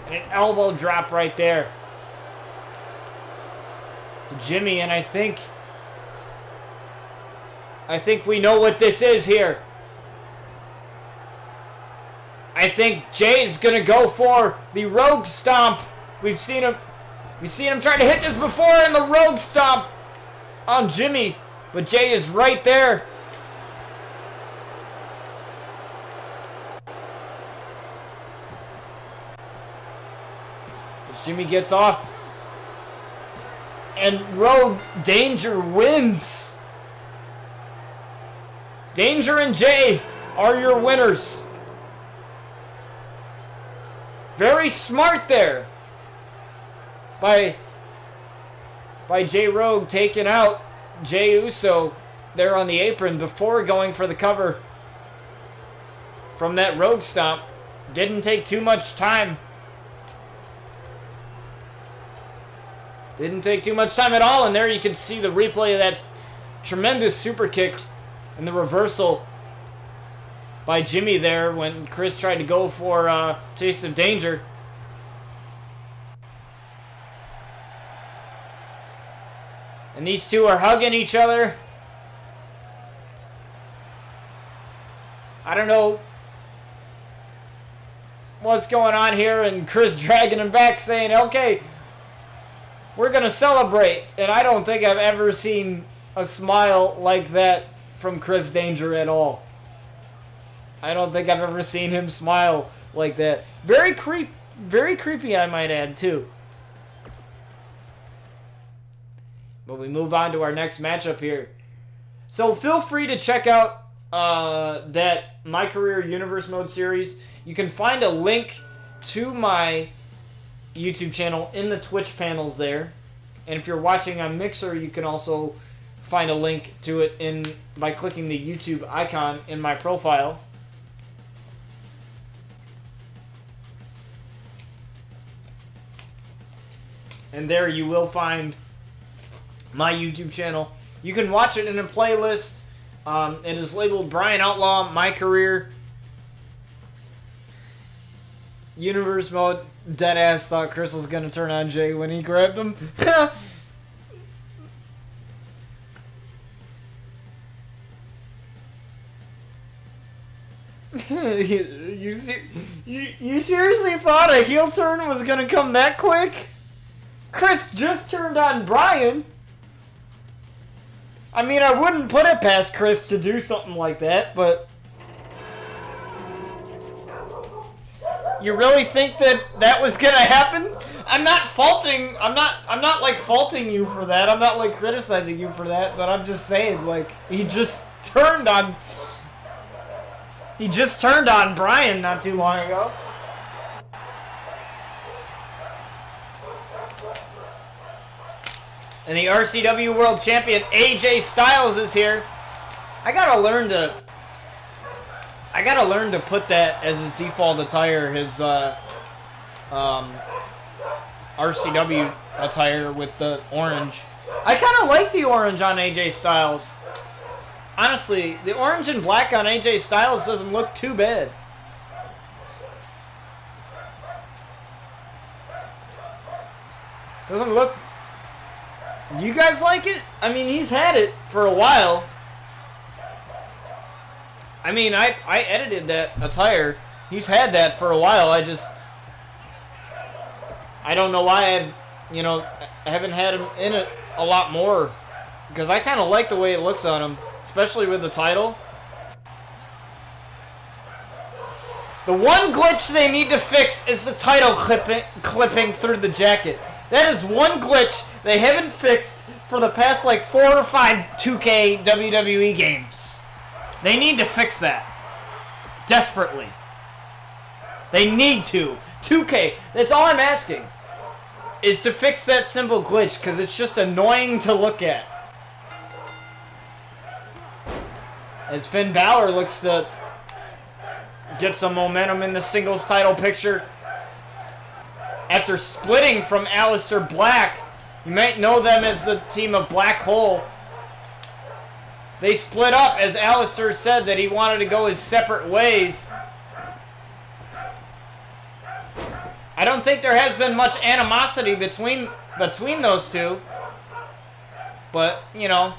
And an elbow drop right there to Jimmy, and I think we know what this is here. I think Jay's gonna go for the Rogue Stomp. We've seen him try to hit this before, in the Rogue Stomp on Jimmy, but Jay is right there. As Jimmy gets off, and Rogue Danger wins. Danger and Jay are your winners. Very smart there by Jay Rogue taking out Jey Uso there on the apron before going for the cover from that Rogue stomp. Didn't take too much time. Didn't take too much time at all, and there you can see the replay of that tremendous super kick and the reversal by Jimmy there when Chris tried to go for Taste of Danger. And these two are hugging each other. I don't know what's going on here, and Chris dragging him back saying, okay, we're going to celebrate. And I don't think I've ever seen a smile like that from Chris Danger at all. I don't think I've ever seen him smile like that. Very creepy, I might add, too. But we move on to our next matchup here. So feel free to check out that My Career Universe Mode series. You can find a link to my YouTube channel in the Twitch panels there. And if you're watching on Mixer, you can also find a link to it by clicking the YouTube icon in my profile. And there you will find my YouTube channel. You can watch it in a playlist. It is labeled Brian Outlaw, My Career Universe Mode. Deadass thought Chris was going to turn on Jay when he grabbed him. You seriously thought a heel turn was going to come that quick? Chris just turned on Brian. I mean, I wouldn't put it past Chris to do something like that, but you really think that was gonna happen? I'm not faulting like faulting you for that. I'm not like criticizing you for that, but I'm just saying, like, he just turned on Brian not too long ago. And the RCW World Champion AJ Styles is here. I gotta learn to put that as his default attire, his RCW attire with the orange. I kind of like the orange on AJ Styles. Honestly, the orange and black on AJ Styles doesn't look too bad. Doesn't look... You guys like it? I mean, he's had it for a while. I mean, I edited that attire. He's had that for a while. I don't know why I haven't had him in it a lot more. Because I kind of like the way it looks on him. Especially with the title. The one glitch they need to fix is the title clipping through the jacket. That is one glitch they haven't fixed for the past like 4 or 5 2K WWE games. They need to fix that. Desperately. They need to. 2K, that's all I'm asking. Is to fix that simple glitch, because it's just annoying to look at. As Finn Balor looks to get some momentum in the singles title picture. After splitting from Aleister Black, you might know them as the team of Black Hole. They split up as Aleister said that he wanted to go his separate ways. I don't think there has been much animosity between those two. But, you know,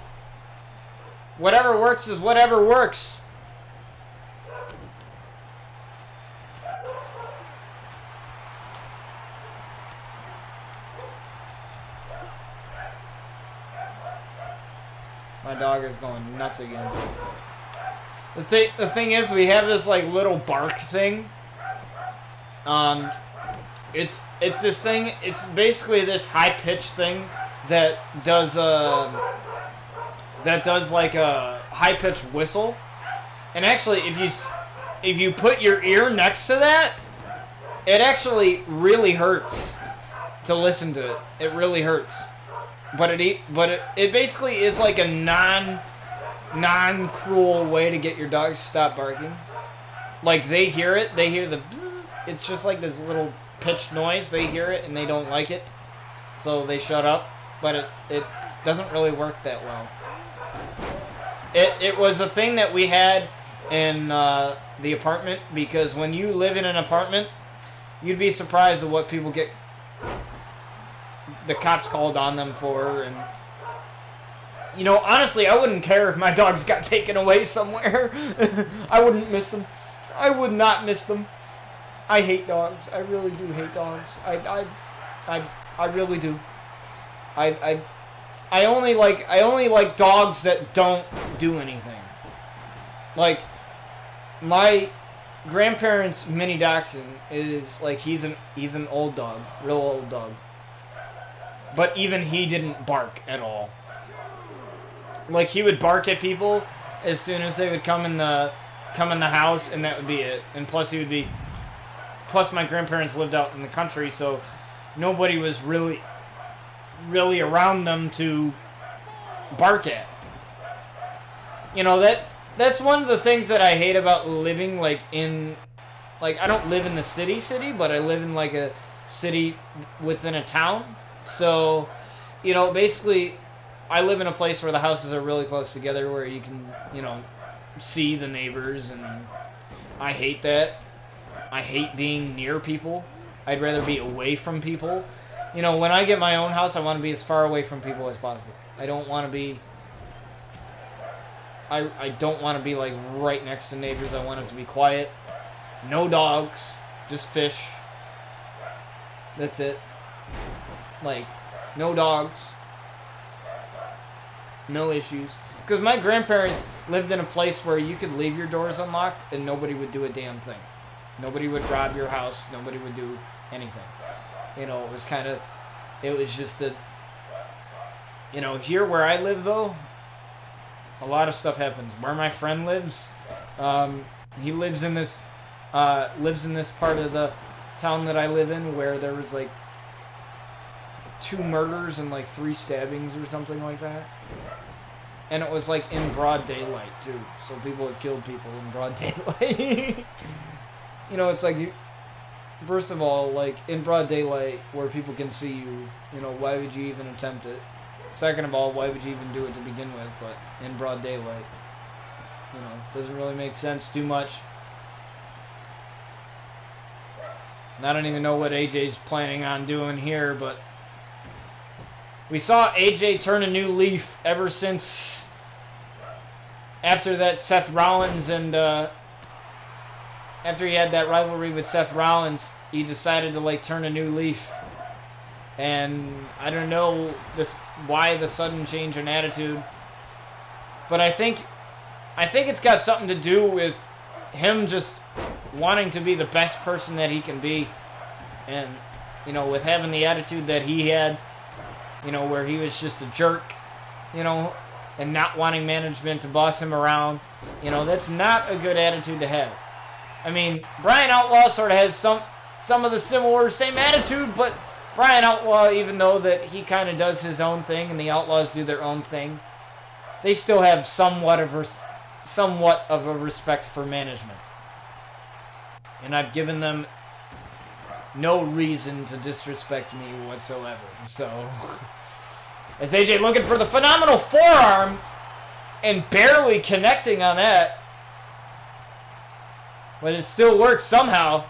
whatever works is whatever works. My dog is going nuts again. The thing is, we have this like little bark thing. It's this thing. It's basically this high pitched thing that does like a high pitched whistle. And actually, if you put your ear next to that, it actually really hurts to listen to it. It really hurts. But it basically is like a non-cruel way to get your dogs to stop barking. Like, they hear it, they hear the... It's just like this little pitched noise. They hear it and they don't like it, so they shut up. But it doesn't really work that well. It was a thing that we had in the apartment, because when you live in an apartment, you'd be surprised at what people get the cops called on them for. And you know, honestly, I wouldn't care if my dogs got taken away somewhere. I wouldn't miss them. I would not miss them. I hate dogs. I really do hate dogs. I really do. I only like dogs that don't do anything. Like, my grandparents' mini dachshund is like, he's an old dog, real old dog. But even he didn't bark at all. Like, he would bark at people as soon as they would come in the house, and that would be it. And plus my grandparents lived out in the country, so nobody was really around them to bark at. You know, that's one of the things that I hate about living, like, I don't live in the city, but I live in, like, a city within a town. So, you know, basically, I live in a place where the houses are really close together, where you can, you know, see the neighbors, and I hate that. I hate being near people. I'd rather be away from people. You know, when I get my own house, I want to be as far away from people as possible. I don't want to be... I don't want to be, like, right next to neighbors. I want it to be quiet. No dogs. Just fish. That's it. Like, no dogs. No issues. Because my grandparents lived in a place where you could leave your doors unlocked and nobody would do a damn thing. Nobody would rob your house. Nobody would do anything. You know, it was just that, you know, here where I live, though, a lot of stuff happens. Where my friend lives, he lives in this part of the town that I live in, where there was, like, 2 murders and, like, 3 stabbings or something like that. And it was, like, in broad daylight, too. So people have killed people in broad daylight. You know, it's like, first of all, like, in broad daylight, where people can see you, you know, why would you even attempt it? Second of all, why would you even do it to begin with? But in broad daylight, you know, doesn't really make sense too much. And I don't even know what AJ's planning on doing here, but we saw AJ turn a new leaf ever since after that Seth Rollins and after he had that rivalry with Seth Rollins, he decided to, like, turn a new leaf. And I don't know why the sudden change in attitude, but I think it's got something to do with him just wanting to be the best person that he can be, and, you know, with having the attitude that he had, you know, where he was just a jerk, you know, and not wanting management to boss him around. You know, that's not a good attitude to have. I mean, Brian Outlaw sort of has some of the same attitude, but Brian Outlaw, even though that he kind of does his own thing and the Outlaws do their own thing, they still have somewhat of a respect for management. And I've given them no reason to disrespect me whatsoever. So, as AJ looking for the phenomenal forearm and barely connecting on that, but it still works somehow.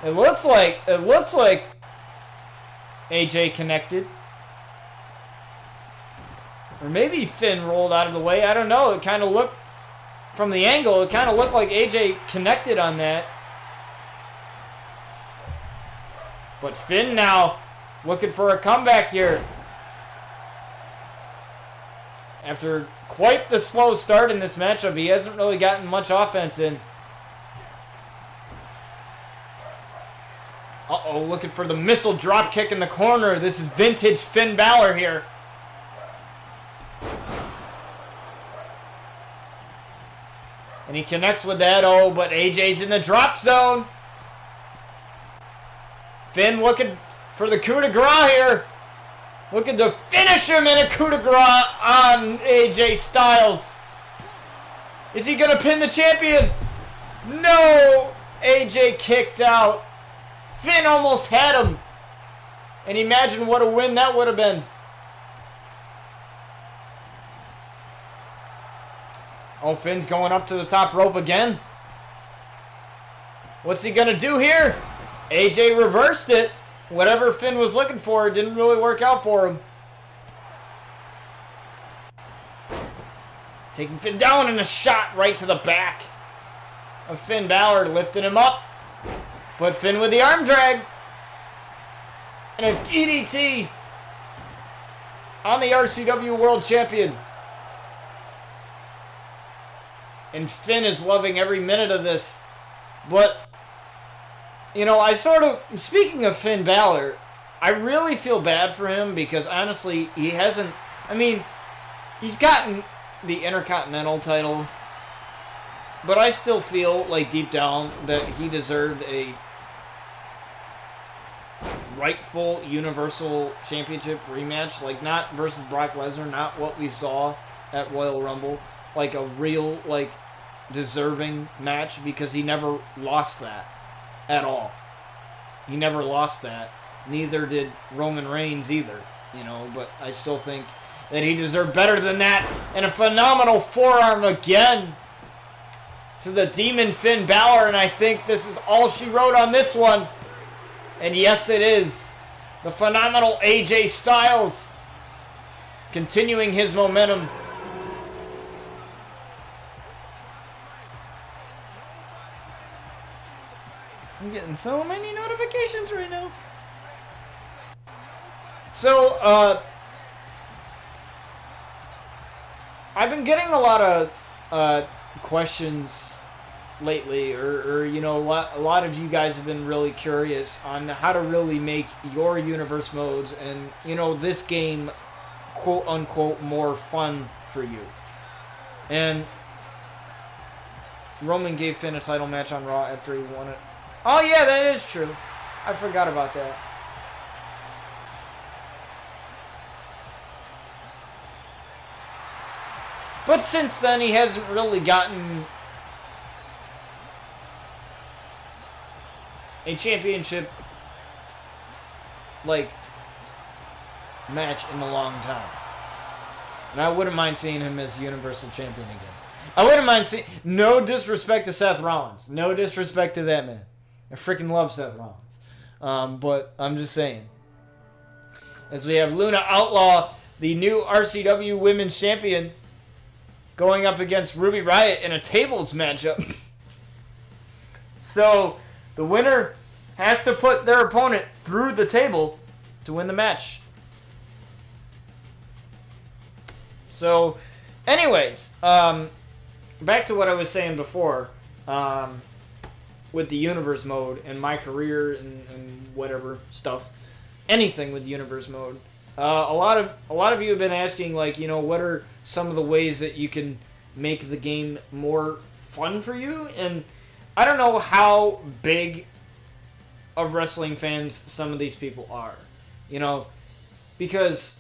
It looks like AJ connected. Or maybe Finn rolled out of the way. I don't know. It kind of looked, from the angle, it kind of looked like AJ connected on that. But Finn now looking for a comeback here. After quite the slow start in this matchup, he hasn't really gotten much offense in. Uh-oh, looking for the missile drop kick in the corner. This is vintage Finn Balor here. And he connects with that. Oh, but AJ's in the drop zone. Finn looking for the coup de grace here. Looking to finish him in a coup de grace on AJ Styles. Is he going to pin the champion? No! AJ kicked out. Finn almost had him. And imagine what a win that would have been. Oh, Finn's going up to the top rope again. What's he going to do here? AJ reversed it. Whatever Finn was looking for, it didn't really work out for him. Taking Finn down and a shot right to the back of Finn Balor, lifting him up. But Finn with the arm drag. And a DDT on the RCW World Champion. And Finn is loving every minute of this. But, you know, speaking of Finn Balor, I really feel bad for him because honestly, he hasn't, he's gotten the Intercontinental title, but I still feel like deep down that he deserved a rightful Universal Championship rematch. Like, not versus Brock Lesnar, not what we saw at Royal Rumble. Like, a real, deserving match, because he never lost that at all. He never lost that. Neither did Roman Reigns either, but I still think that he deserved better than that. And a phenomenal forearm again to the Demon Finn Balor, and I think this is all she wrote on this one. And yes, it is. The phenomenal AJ Styles continuing his momentum. I'm getting so many notifications right now. So, I've been getting a lot of questions lately, or a lot of you guys have been really curious on how to really make your universe modes and, this game, quote unquote, more fun for you. And Roman gave Finn a title match on Raw after he won it. Oh yeah, that is true. I forgot about that. But since then, he hasn't really gotten a championship, match in a long time. And I wouldn't mind seeing him as Universal Champion again. I wouldn't mind seeing... No disrespect to Seth Rollins. No disrespect to that man. I freaking love Seth Rollins. But I'm just saying. As we have Luna Outlaw, the new RCW Women's Champion, going up against Ruby Riott in a tables matchup. So, the winner has to put their opponent through the table to win the match. So, anyways, back to what I was saying before, with the universe mode and my career and whatever stuff, anything with universe mode. A lot of you have been asking, what are some of the ways that you can make the game more fun for you? And I don't know how big of wrestling fans some of these people are, because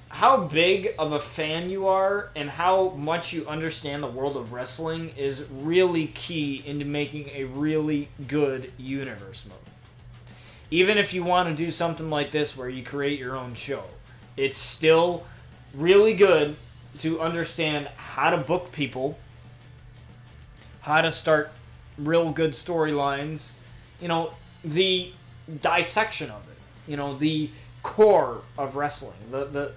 how big of a fan you are and how much you understand the world of wrestling is really key into making a really good universe mode. Even if you want to do something like this where you create your own show, it's still really good to understand how to book people, how to start real good storylines, the dissection of it, the core of wrestling, the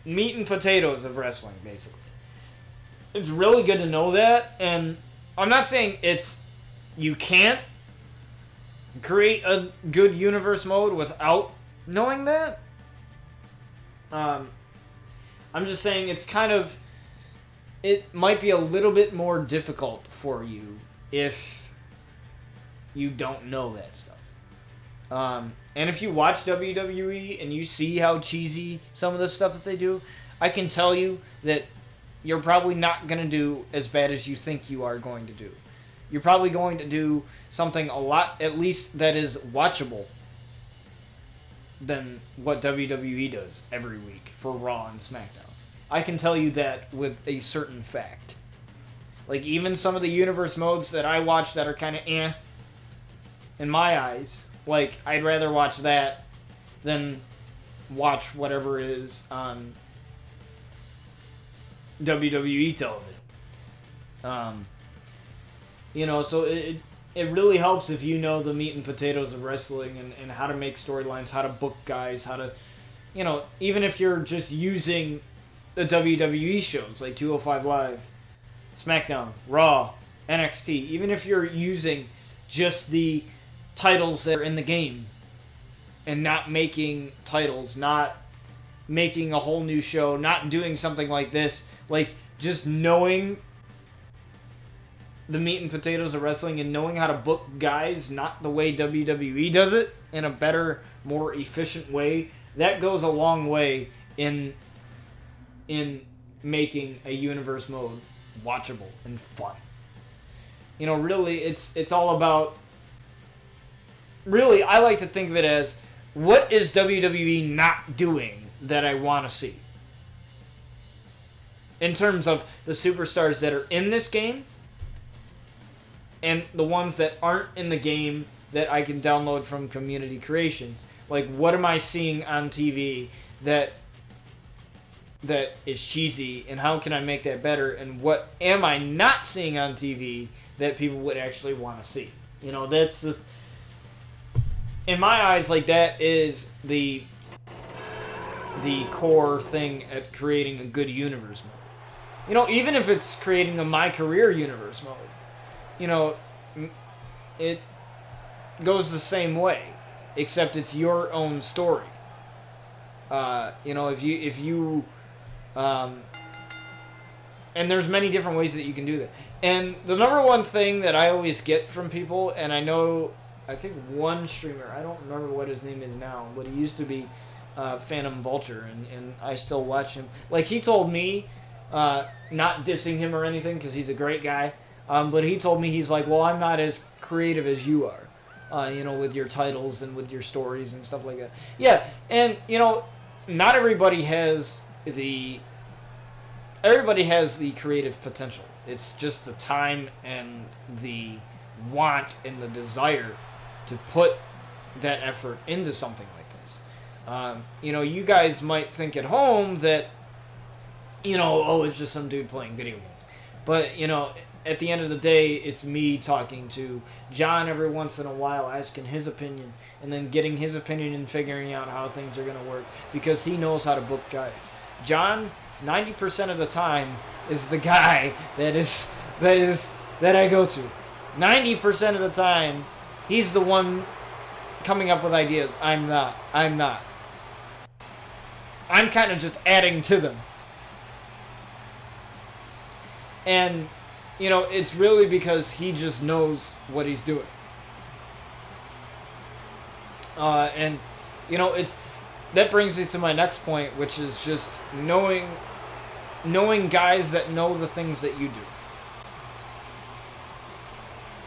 meat and potatoes of wrestling, basically. It's really good to know that, and I'm not saying you can't create a good universe mode without knowing that. I'm just saying it might be a little bit more difficult for you if you don't know that stuff. And if you watch WWE and you see how cheesy some of the stuff that they do, I can tell you that you're probably not going to do as bad as you think you are going to do. You're probably going to do something a lot, at least that is watchable, than what WWE does every week for Raw and SmackDown. I can tell you that with a certain fact. Like, even some of the universe modes that I watch that are kind of in my eyes, like, I'd rather watch that than watch whatever is on WWE television. So it really helps if you know the meat and potatoes of wrestling and how to make storylines, how to book guys, how to, even if you're just using the WWE shows like 205 Live, SmackDown, Raw, NXT, even if you're using just the titles that are in the game and not making titles, not making a whole new show, not doing something like this, like just knowing the meat and potatoes of wrestling and knowing how to book guys not the way WWE does it, in a better, more efficient way, that goes a long way in making a universe mode watchable and fun. Really, it's all about... Really, I like to think of it as, what is WWE not doing that I want to see? In terms of the superstars that are in this game, and the ones that aren't in the game that I can download from community creations. Like, what am I seeing on TV that is cheesy, and how can I make that better? And what am I not seeing on TV that people would actually want to see? That's the... In my eyes, like, that is the core thing at creating a good universe mode. Even if it's creating a My Career universe mode, it goes the same way, except it's your own story. If you and there's many different ways that you can do that. And the number one thing that I always get from people, and I think one streamer, I don't remember what his name is now, but he used to be Phantom Vulture, and I still watch him. Like, he told me, not dissing him or anything, because he's a great guy, but he told me, he's like, well, I'm not as creative as you are, with your titles and with your stories and stuff like that. Yeah, and, not everybody has the creative potential. It's just the time and the want and the desire to put that effort into something like this. You guys might think at home that, it's just some dude playing video games. But, at the end of the day, it's me talking to John every once in a while, asking his opinion, and then getting his opinion and figuring out how things are going to work, because he knows how to book guys. John, 90% of the time, is the guy that I go to. 90% of the time, he's the one coming up with ideas. I'm not. I'm kind of just adding to them. And, it's really because he just knows what he's doing. That brings me to my next point, which is just knowing guys that know the things that you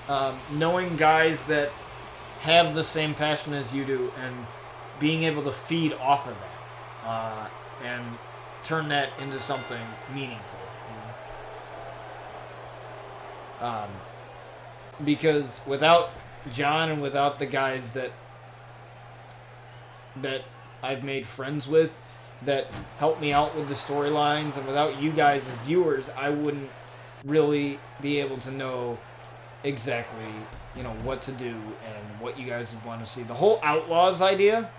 do. Knowing guys that have the same passion as you do, and being able to feed off of that, and turn that into something meaningful. Because without John and without the guys that I've made friends with, that help me out with the storylines, and without you guys as viewers, I wouldn't really be able to know exactly, what to do and what you guys would want to see. The whole Outlaws idea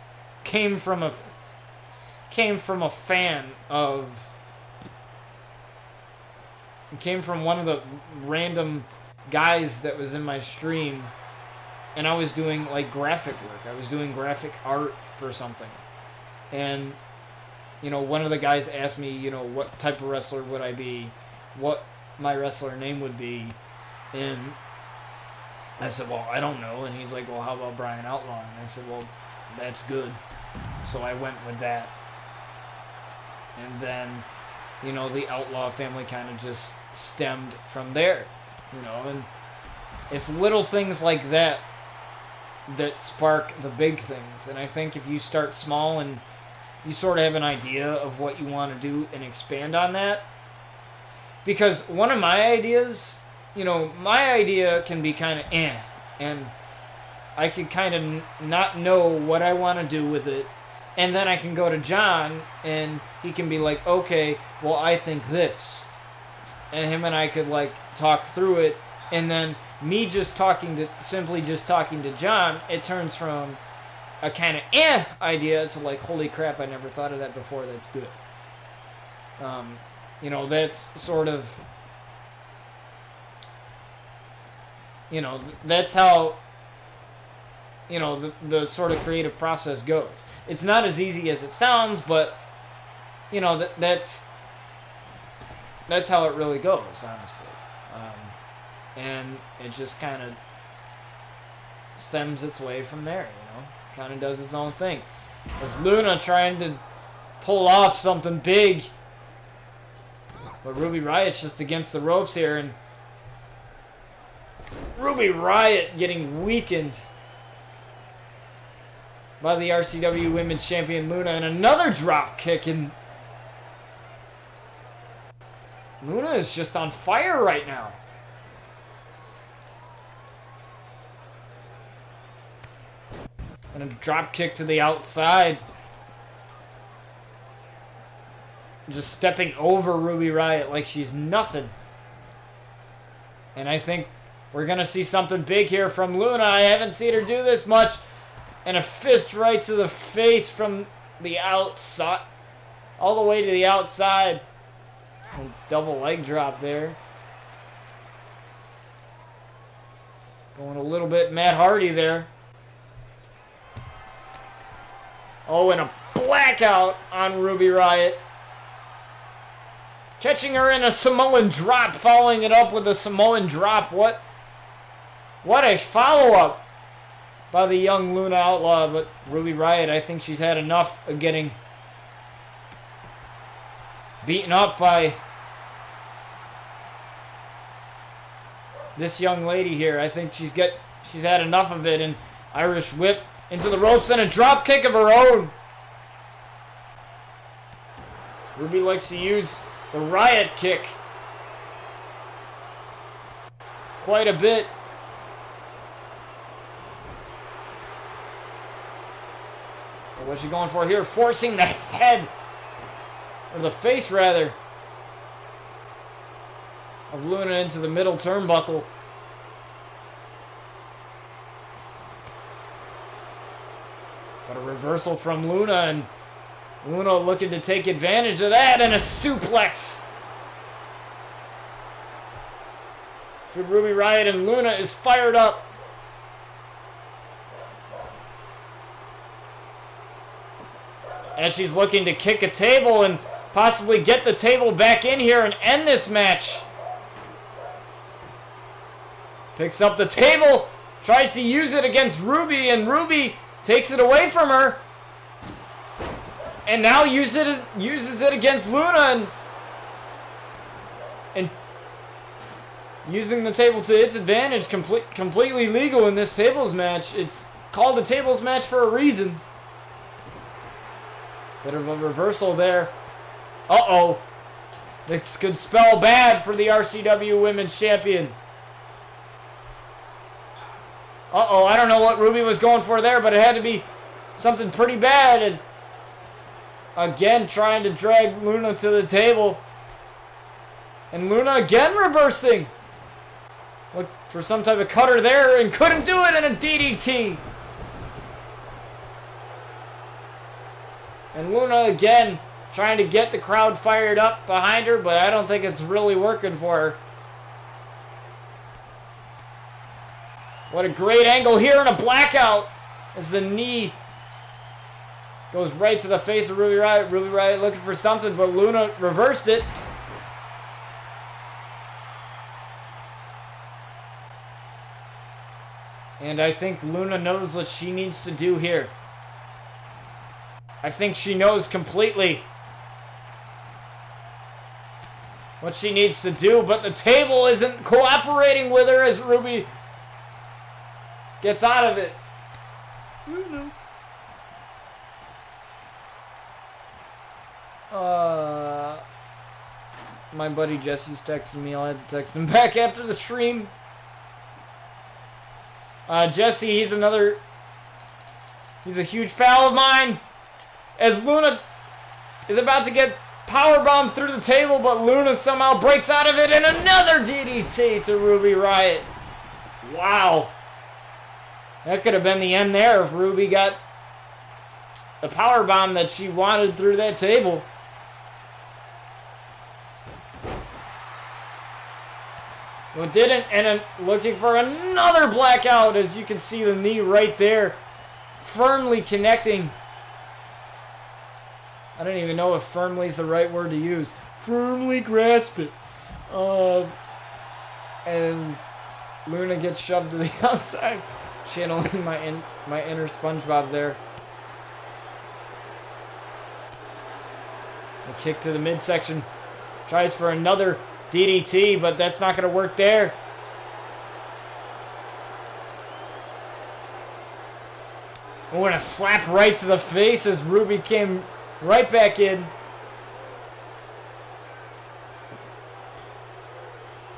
came from a fan of... It came from one of the random guys that was in my stream, and I was doing, like, graphic work. I was doing graphic art for something. And, one of the guys asked me, what type of wrestler would I be, what my wrestler name would be, and I said, well, I don't know. And he's like, well, how about Brian Outlaw? And I said, well, that's good. So I went with that. And then you know, the Outlaw family kind of just stemmed from there, you know, and it's little things like that that spark the big things. And I think if you start small and you sort of have an idea of what you want to do and expand on that, because one of my ideas, you know, my idea can be kind of and I could kind of not know what I want to do with it, and then I can go to John and he can be like, okay, well, I think this, and him and I could like talk through it, and then me just simply talking to John, it turns from a kind of idea to like, holy crap, I never thought of that before, that's good. You know, that's sort of, you know, that's how, you know, the sort of creative process goes. It's not as easy as it sounds, but, you know, that's how it really goes, honestly. And it just kind of stems its way from there, you know? Kind of does its own thing. As Luna trying to pull off something big, but Ruby Riot's just against the ropes here, and Ruby Riot getting weakened by the RCW Women's Champion Luna, and another drop kick, and Luna is just on fire right now. And a drop kick to the outside. Just stepping over Ruby Riot like she's nothing. And I think we're going to see something big here from Luna. I haven't seen her do this much. And a fist right to the face from the outside. All the way to the outside. And double leg drop there. Going a little bit Matt Hardy there. Oh, and a blackout on Ruby Riot. Catching her in a Samoan drop, following it up with a Samoan drop. What a follow-up by the young Luna Outlaw. But Ruby Riot, I think she's had enough of getting beaten up by this young lady here. I think she's had enough of it. And Irish whip into the ropes and a drop kick of her own. Ruby likes to use the Riot kick quite a bit. But what's she going for here? Forcing the head, or the face rather, of Luna into the middle turnbuckle. But a reversal from Luna, and Luna looking to take advantage of that, and a suplex to Ruby Riot, and Luna is fired up. As she's looking to kick a table and possibly get the table back in here and end this match. Picks up the table, tries to use it against Ruby, and Ruby takes it away from her. And now uses it against Luna, and using the table to its advantage. Completely legal in this tables match. It's called a tables match for a reason. Bit of a reversal there. Uh-oh. This could spell bad for the RCW Women's Champion. Uh-oh, I don't know what Ruby was going for there, but it had to be something pretty bad. And again, trying to drag Luna to the table. And Luna again reversing. Look for some type of cutter there, and couldn't do it, in a DDT. And Luna again trying to get the crowd fired up behind her, but I don't think it's really working for her. What a great angle here, and a blackout as the knee goes right to the face of Ruby Riot. Ruby Riot looking for something, but Luna reversed it. And I think Luna knows what she needs to do here. I think she knows completely. what she needs to do, but the table isn't cooperating with her as Ruby gets out of it. My buddy Jesse's texting me. I'll have to text him back after the stream. Jesse, he's a huge pal of mine. As Luna is about to get powerbombed through the table, but Luna somehow breaks out of it, and another DDT to Ruby Riott. Wow. That could have been the end there if Ruby got the powerbomb that she wanted through that table. Well, it didn't, and looking for another blackout, as you can see the knee right there, firmly connecting. I don't even know if firmly is the right word to use. Firmly grasp it. As Luna gets shoved to the outside, channeling my inner SpongeBob there. A kick to the midsection. Tries for another DDT, but that's not going to work there. Oh, and a slap right to the face as Ruby came right back in.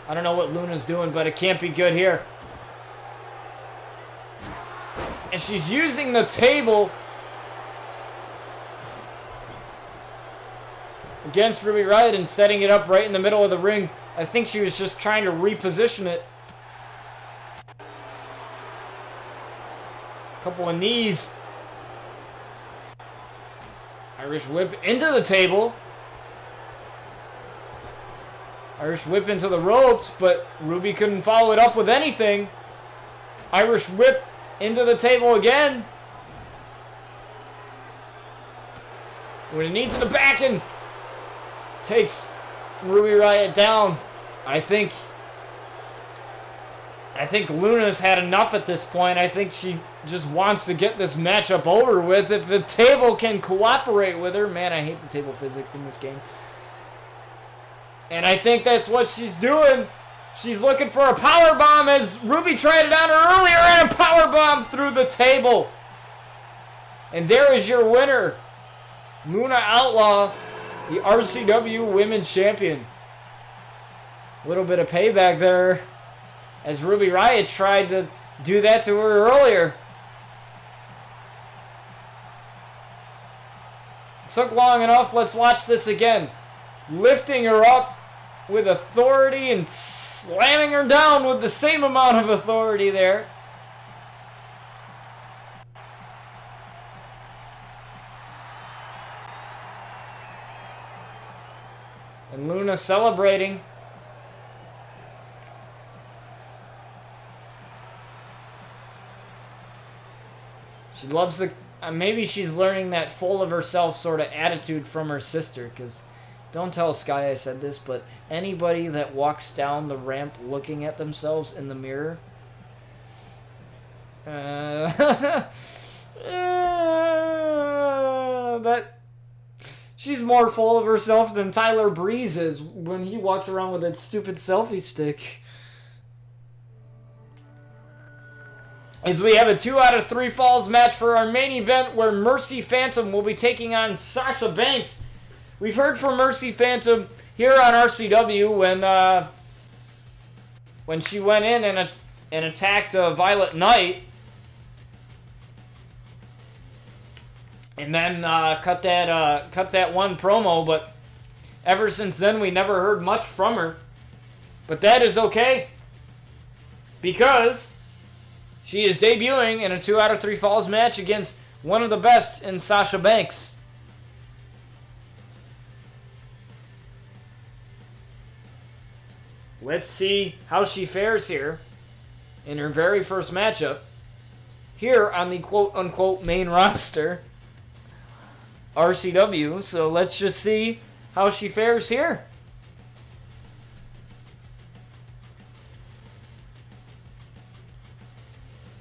I don't know what Luna's doing, but it can't be good here. And she's using the table against Ruby Riott and setting it up right in the middle of the ring. I think she was just trying to reposition it. Couple of knees. Irish whip into the table. Irish whip into the ropes, but Ruby couldn't follow it up with anything. Irish whip into the table again. With a knee to the back and takes Ruby Riott down. I think Luna's had enough at this point. I think she just wants to get this matchup over with. If the table can cooperate with her. Man, I hate the table physics in this game. And I think that's what she's doing. She's looking for a power bomb as Ruby tried it on her earlier and a power bomb through the table. And there is your winner, Luna Outlaw, the RCW Women's Champion. A little bit of payback there as Ruby Riott tried to do that to her earlier. Took long enough. Let's watch this again. Lifting her up with authority and slamming her down with the same amount of authority there. And Luna celebrating. She loves the... maybe she's learning that full of herself sort of attitude from her sister, because don't tell Sky I said this, but anybody that walks down the ramp looking at themselves in the mirror... that... She's more full of herself than Tyler Breeze is when he walks around with that stupid selfie stick. As we have a 2 out of 3 falls match for our main event where Mercy Phantom will be taking on Sasha Banks. We've heard from Mercy Phantom here on RCW when she went in and attacked Violet Knight. And then cut that one promo, but ever since then we never heard much from her. But that is okay, because she is debuting in a 2 out of 3 falls match against one of the best in Sasha Banks. Let's see how she fares here in her very first matchup here on the quote-unquote main roster, RCW. So let's just see how she fares here.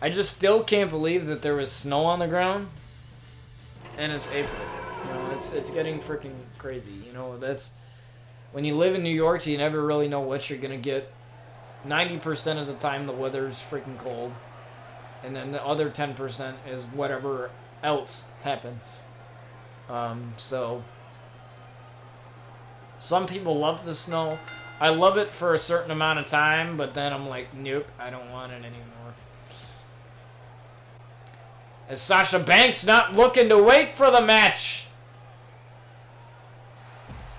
I just still can't believe that there was snow on the ground and it's April. You know, it's getting freaking crazy. You know, that's when you live in New York, you never really know what you're going to get. 90% of the time, the weather's freaking cold. And then the other 10% is whatever else happens. So, some people love the snow. I love it for a certain amount of time, but then I'm like, nope, I don't want it anymore. As Sasha Banks not looking to wait for the match.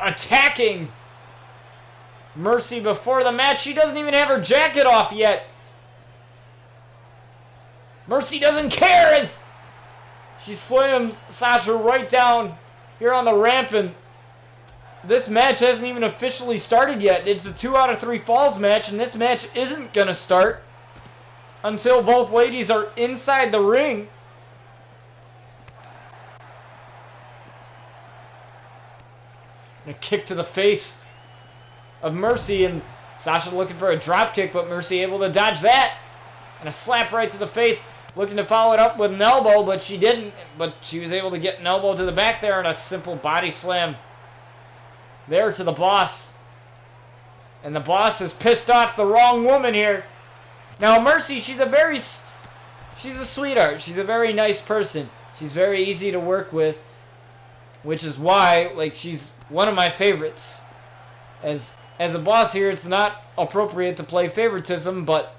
Attacking Mercy before the match. She doesn't even have her jacket off yet. Mercy doesn't care as she slams Sasha right down here on the ramp, and this match hasn't even officially started yet. It's a 2 out of 3 falls match, and this match isn't going to start until both ladies are inside the ring. And a kick to the face of Mercy, and Sasha looking for a drop kick, but Mercy able to dodge that. And a slap right to the face, looking to follow it up with an elbow, but she didn't. But she was able to get an elbow to the back there, and a simple body slam there to the boss. And the boss has pissed off the wrong woman here. Now Mercy, she's a sweetheart. She's a very nice person. She's very easy to work with, which is why, like, she's one of my favorites. As a boss here, it's not appropriate to play favoritism, but,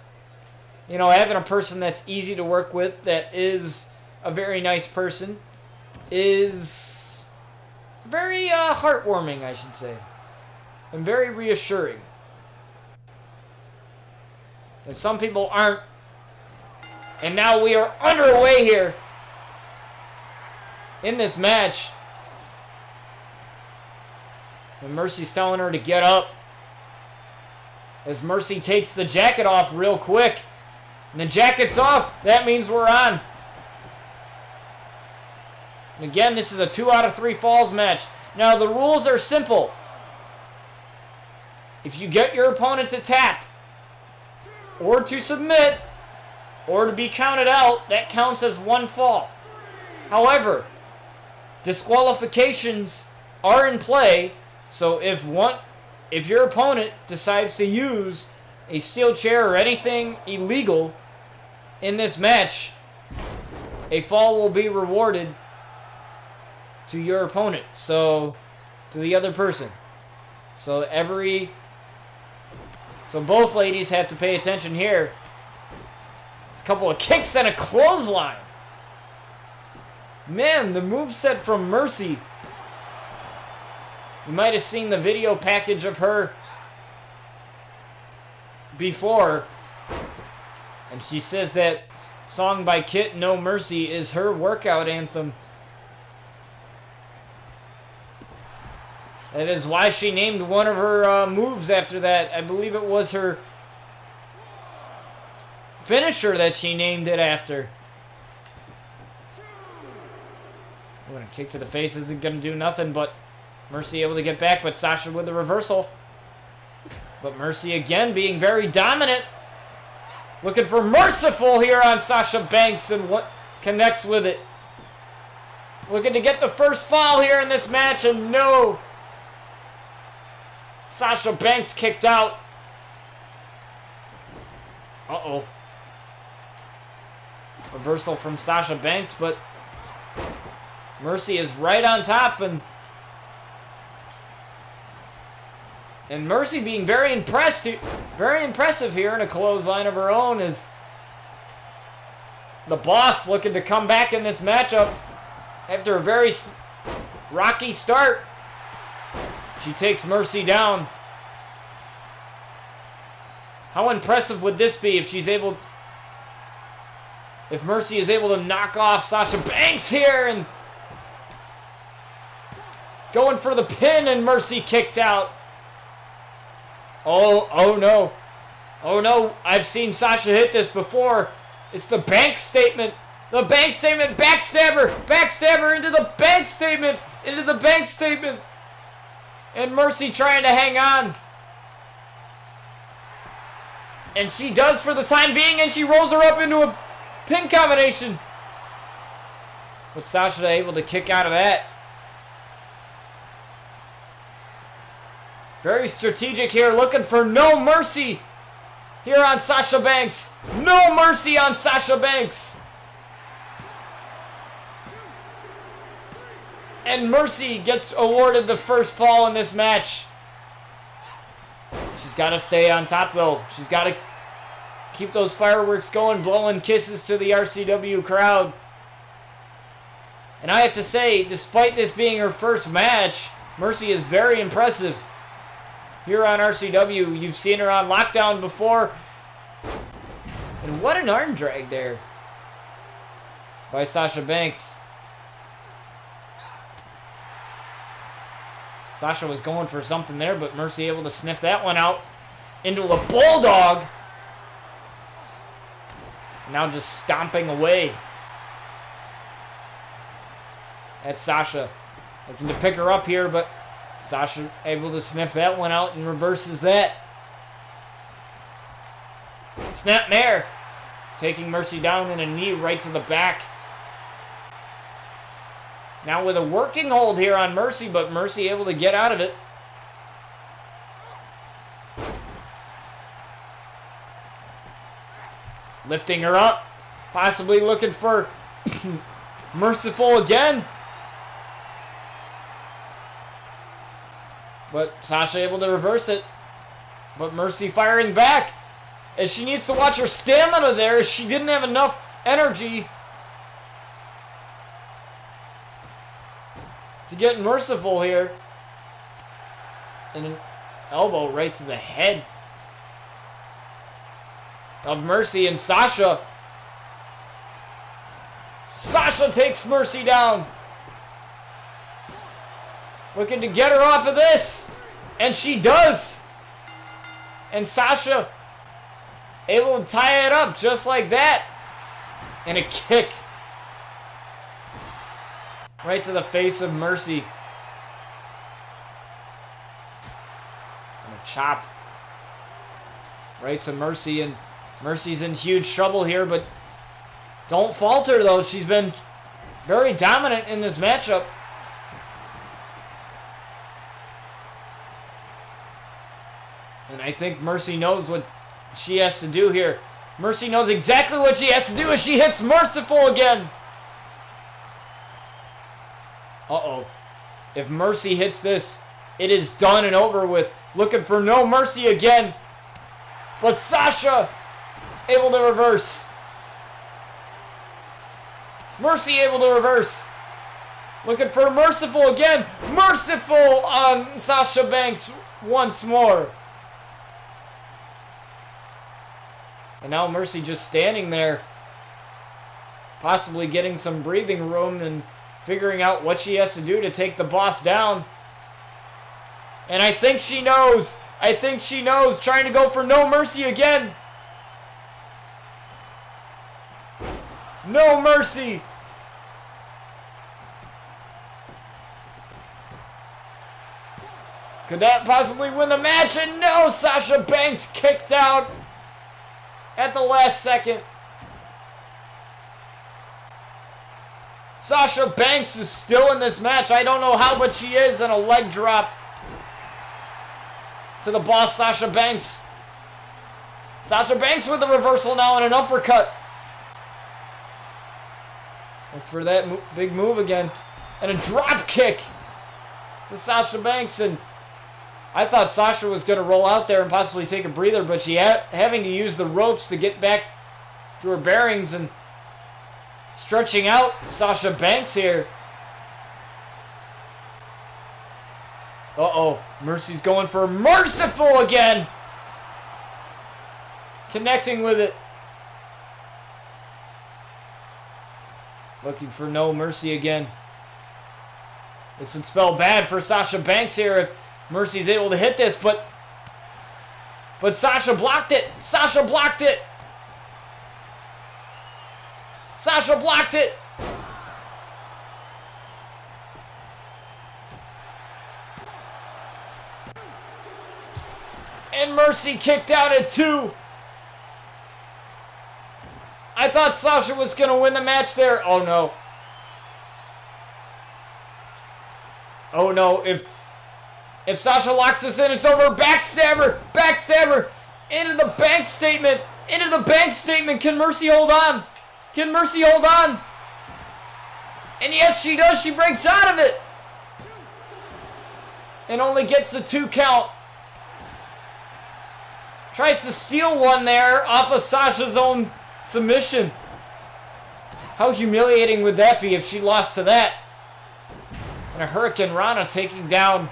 you know, having a person that's easy to work with, that is a very nice person, is very heartwarming, I should say. And very reassuring. And some people aren't. And now we are underway here in this match. And Mercy's telling her to get up. As Mercy takes the jacket off real quick. And the jacket's off. That means we're on. And again, this is a 2 out of 3 falls match. Now, the rules are simple. If you get your opponent to tap, or to submit, or to be counted out, that counts as 1 fall. However, disqualifications are in play. So if your opponent decides to use a steel chair or anything illegal in this match, a fall will be rewarded to your opponent. So, to the other person. So both ladies have to pay attention here. It's a couple of kicks and a clothesline. Man, the moveset from Mercy. You might have seen the video package of her before. And she says that song by Kit, No Mercy, is her workout anthem. That is why she named one of her moves after that. I believe it was her finisher that she named it after. When a kick to the face isn't going to do nothing, but Mercy able to get back, but Sasha with the reversal. But Mercy again being very dominant. Looking for Merciful here on Sasha Banks, and what connects with it. Looking to get the first fall here in this match, and no. Sasha Banks kicked out. Uh-oh. Reversal from Sasha Banks, but Mercy is right on top, and Mercy being very impressive here in a clothesline of her own, is the boss looking to come back in this matchup after a very rocky start. She takes Mercy down. How impressive would this be if Mercy is able to knock off Sasha Banks here, and going for the pin, and Mercy kicked out. Oh no. Oh no, I've seen Sasha hit this before. It's the Banks statement. The Banks statement, backstabber. Backstabber into the Banks statement. Into the Banks statement. And Mercy trying to hang on. And she does for the time being, and she rolls her up into a pin combination. But Sasha able to kick out of that. Very strategic here, looking for no mercy here on Sasha Banks. No mercy on Sasha Banks. And Mercy gets awarded the first fall in this match. She's got to stay on top, though. She's got to keep those fireworks going, blowing kisses to the RCW crowd. And I have to say, despite this being her first match, Mercy is very impressive here on RCW. You've seen her on Lockdown before. And what an arm drag there by Sasha Banks. Sasha was going for something there, but Mercy able to sniff that one out into a bulldog. Now just stomping away at Sasha. Looking to pick her up here, but Sasha able to sniff that one out and reverses that. Snapmare. Taking Mercy down in a knee right to the back. Now with a working hold here on Mercy, but Mercy able to get out of it. Lifting her up. Possibly looking for Merciful again. But Sasha able to reverse it. But Mercy firing back. As she needs to watch her stamina there, as she didn't have enough energy to get Merciful here. And an elbow right to the head of Mercy, and Sasha. Sasha takes Mercy down. Looking to get her off of this. And she does. And Sasha able to tie it up just like that. And a kick right to the face of Mercy. And a chop right to Mercy. And Mercy's in huge trouble here, but don't falter though. She's been very dominant in this matchup. And I think Mercy knows what she has to do here. Mercy knows exactly what she has to do as she hits Merciful again. Uh-oh. If Mercy hits this, it is done and over with. Looking for no mercy again. But Sasha able to reverse. Mercy able to reverse. Looking for Merciful again. Merciful on Sasha Banks once more. And now Mercy just standing there, possibly getting some breathing room and figuring out what she has to do to take the boss down. And I think she knows. I think she knows. Trying to go for no mercy again. No mercy. Could that possibly win the match? And no, Sasha Banks kicked out at the last second. Sasha Banks is still in this match. I don't know how, but she is. And a leg drop to the boss, Sasha Banks. Sasha Banks with a reversal now and an uppercut. Look for that big move again. And a drop kick to Sasha Banks. And I thought Sasha was going to roll out there and possibly take a breather, but she having to use the ropes to get back to her bearings and stretching out Sasha Banks here. Uh-oh. Mercy's going for Merciful again. Connecting with it. Looking for no mercy again. This would spell bad for Sasha Banks here if Mercy's able to hit this, but Sasha blocked it. Sasha blocked it. Sasha blocked it. And Mercy kicked out at 2. I thought Sasha was going to win the match there. Oh no. Oh no. If Sasha locks this in, it's over. Backstabber. Backstabber. Into the bank statement. Into the bank statement. Can Mercy hold on? Can Mercy hold on? And yes, she does. She breaks out of it. And only gets the 2 count. Tries to steal one there off of Sasha's own submission. How humiliating would that be if she lost to that? And a Hurricane Rana taking down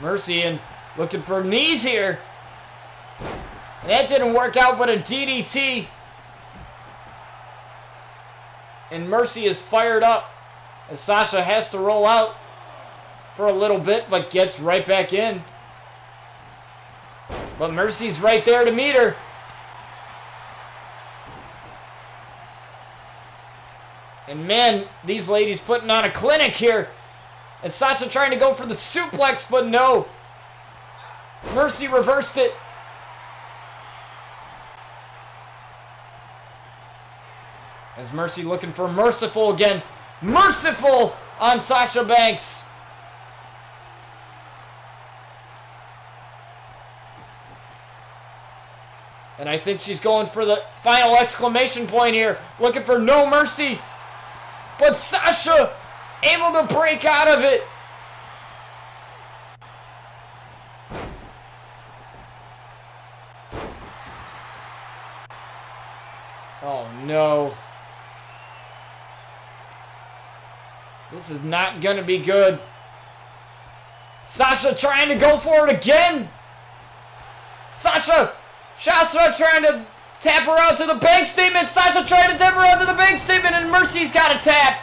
Mercy, and looking for knees here. And that didn't work out, but a DDT. And Mercy is fired up as Sasha has to roll out for a little bit, but gets right back in. But Mercy's right there to meet her. And man, these ladies putting on a clinic here. And Sasha trying to go for the suplex, but no. Mercy reversed it. As Mercy looking for Merciful again. Merciful on Sasha Banks. And I think she's going for the final exclamation point here. Looking for no mercy. But Sasha able to break out of it. Oh no. This is not going to be good. Sasha trying to go for it again. Sasha trying to tap her out to the bank statement. Sasha trying to tap her out to the bank statement, and Mercy's got a tap.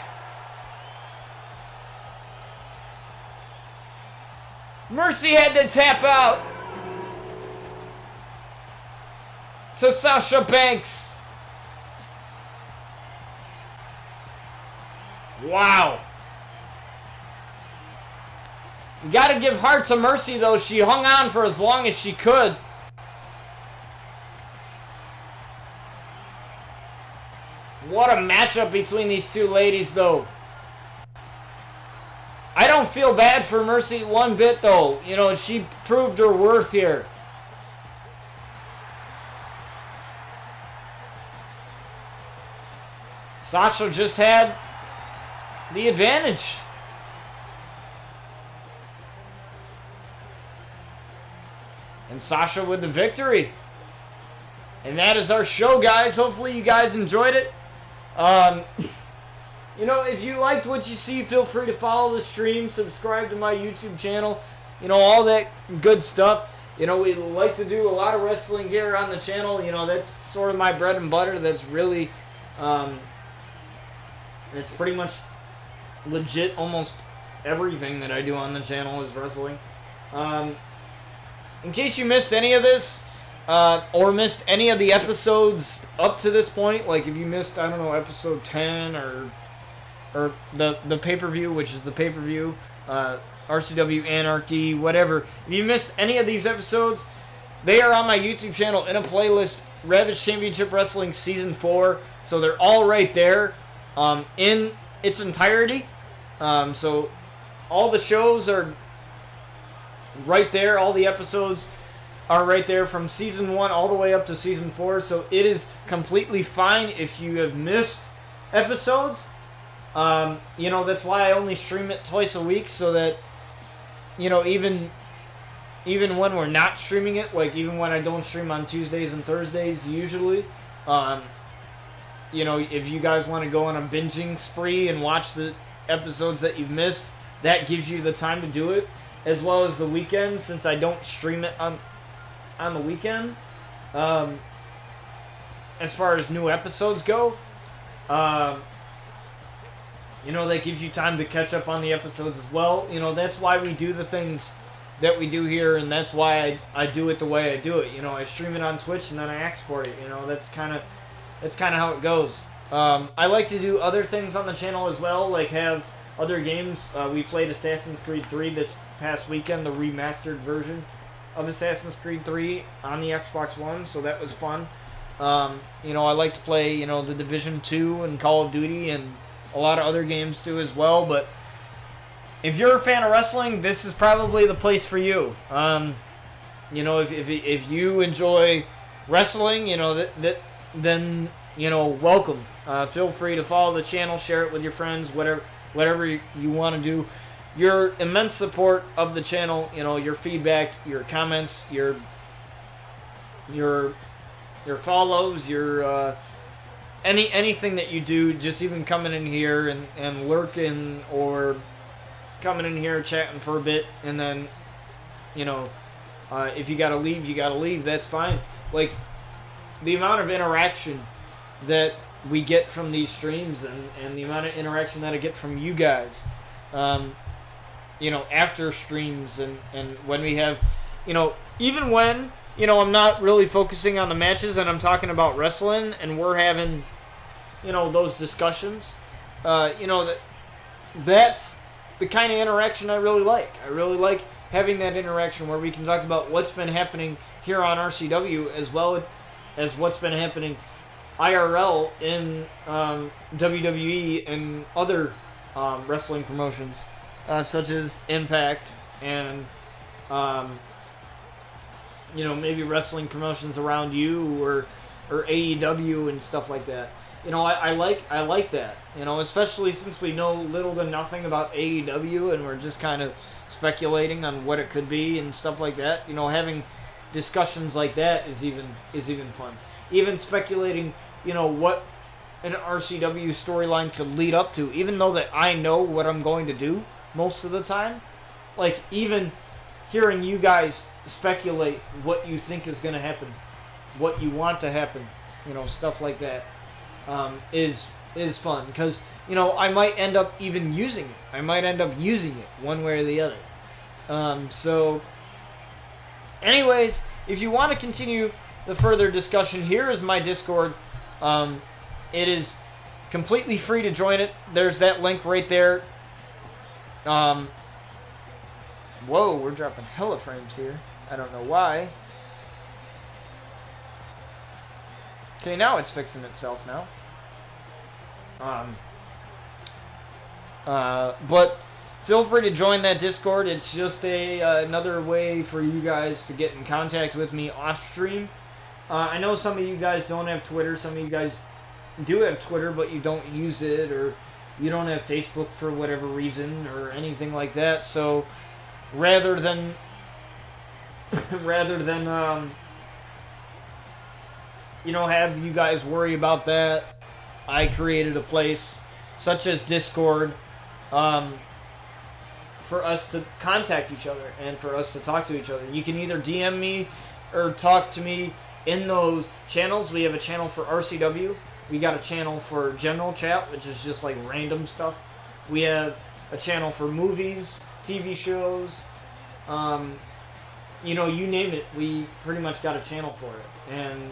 Mercy had to tap out to Sasha Banks. Wow. You got to give heart to Mercy, though. She hung on for as long as she could. What a matchup between these two ladies, though. I don't feel bad for Mercy one bit, though. You know, she proved her worth here. Sasha just had the advantage. And Sasha with the victory. And that is our show, guys. Hopefully you guys enjoyed it. You know, if you liked what you see, feel free to follow the stream, subscribe to my YouTube channel, you know, all that good stuff. You know, we like to do a lot of wrestling here on the channel. You know, that's sort of my bread and butter. That's really, it's pretty much legit. Almost everything that I do on the channel is wrestling. In case you missed any of this, or missed any of the episodes up to this point, like if you missed, I don't know, episode 10 or the pay-per-view, which is the pay-per-view, RCW Anarchy, whatever. If you missed any of these episodes, they are on my YouTube channel in a playlist, Ravage Championship Wrestling Season 4. So they're all right there in its entirety. So all the shows are right there. All the episodes are right there from Season 1 all the way up to Season 4. So it is completely fine if you have missed episodes. You know, that's why I only stream it twice a week, so that, you know, even when we're not streaming it, like even when I don't stream on Tuesdays and Thursdays usually, you know, if you guys want to go on a binging spree and watch the episodes that you've missed, that gives you the time to do it, as well as the weekends, since I don't stream it on the weekends. As far as new episodes go, you know, that gives you time to catch up on the episodes as well. You know, that's why we do the things that we do here, and that's why I do it the way I do it. You know, I stream it on Twitch and then I export it. You know, that's kind of how it goes. I like to do other things on the channel as well, like have other games. We played Assassin's Creed 3 this past weekend, the remastered version of Assassin's Creed 3 on the Xbox One, so that was fun. You know, I like to play, you know, The Division 2 and Call of Duty and A lot of other games do as well, but if you're a fan of wrestling, this is probably the place for you. You know, if you enjoy wrestling, you know, then, you know, welcome. Feel free to follow the channel, share it with your friends, whatever you want to do. Your immense support of the channel, you know, your feedback, your comments, your follows, your anything that you do, just even coming in here and lurking, or coming in here chatting for a bit, and then, you know, if you gotta leave, you gotta leave. That's fine. Like, the amount of interaction that we get from these streams, and the amount of interaction that I get from you guys, you know, after streams, and when we have, you know, even when, you know, I'm not really focusing on the matches and I'm talking about wrestling and we're having, you know, those discussions, you know, that's the kind of interaction I really like. I really like having that interaction where we can talk about what's been happening here on RCW, as well as what's been happening IRL in WWE and other wrestling promotions, such as Impact and, you know, maybe wrestling promotions around you, or AEW and stuff like that. You know, I like that. You know, especially since we know little to nothing about AEW and we're just kind of speculating on what it could be and stuff like that. You know, having discussions like that is even fun. Even speculating, you know, what an RCW storyline could lead up to, even though that I know what I'm going to do most of the time. Like, even hearing you guys speculate what you think is going to happen, what you want to happen, you know, stuff like that, is fun, because, you know, I might end up even using it. I might end up using it one way or the other. So, anyways, if you want to continue the further discussion, here is my Discord. It is completely free to join it. There's that link right there. Whoa, we're dropping hella frames here. I don't know why. Okay, now it's fixing itself now. But feel free to join that Discord. It's just another way for you guys to get in contact with me off stream. I know some of you guys don't have Twitter. Some of you guys do have Twitter, but you don't use it, or you don't have Facebook for whatever reason, or anything like that. So rather than you know, have you guys worry about that, I created a place such as Discord, for us to contact each other and for us to talk to each other. You can either DM me or talk to me in those channels. We have a channel for RCW. We got a channel for general chat, which is just like random stuff. We have a channel for movies, TV shows, you know, you name it. We pretty much got a channel for it. And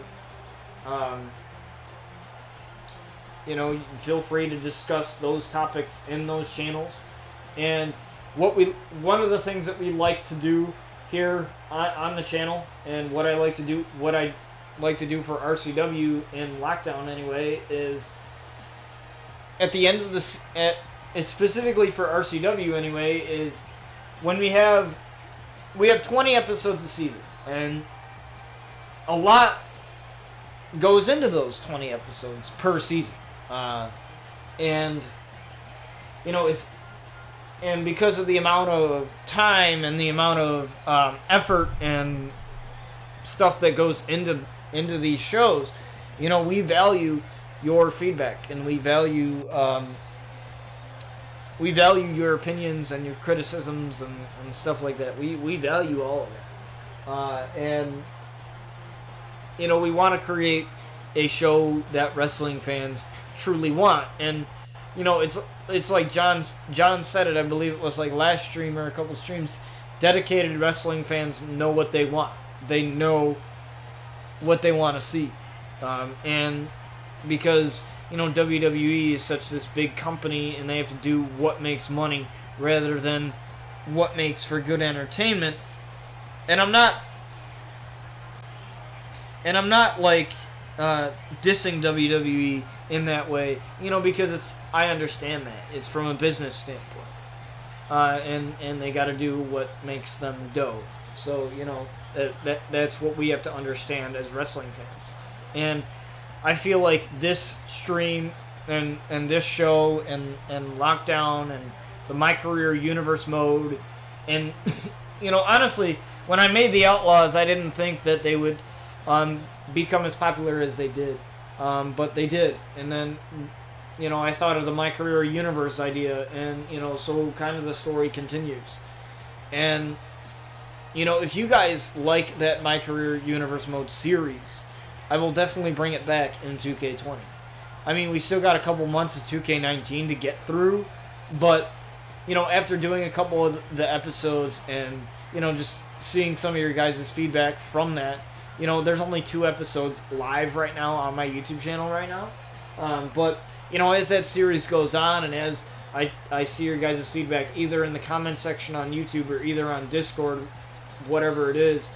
you know, feel free to discuss those topics in those channels. And one of the things that we like to do here on the channel, and what I like to do for RCW in lockdown anyway, is at the end of this, specifically for RCW anyway, is when we have 20 episodes a season, and a lot goes into those 20 episodes per season, and you know, and because of the amount of time and the amount of effort and stuff that goes into these shows, you know, we value your feedback, and we value your opinions and your criticisms and stuff like that. We value all of it, and you know, we want to create a show that wrestling fans truly want. And you know, it's like John said it, I believe it was like last stream or a couple streams. Dedicated wrestling fans know what they want. They know what they want to see, and because, you know, WWE is such this big company, and they have to do what makes money rather than what makes for good entertainment. And I'm not like dissing WWE in that way, because I understand that it's from a business standpoint, and they got to do what makes them dough. So that's what we have to understand as wrestling fans, and I feel like this stream and this show and Lockdown and the My Career Universe mode, and honestly, when I made the Outlaws, I didn't think that they would become as popular as they did, but they did. And then I thought of the My Career Universe idea, and so kind of the story continues. And if you guys like that My Career Universe mode series, I will definitely bring it back in 2K20. I mean, we still got a couple months of 2K19 to get through, but after doing a couple of the episodes and just seeing some of your guys' feedback from that, there's only 2 episodes live right now on my YouTube channel right now. But as that series goes on, and as I see your guys' feedback either in the comment section on YouTube or either on Discord, whatever it is,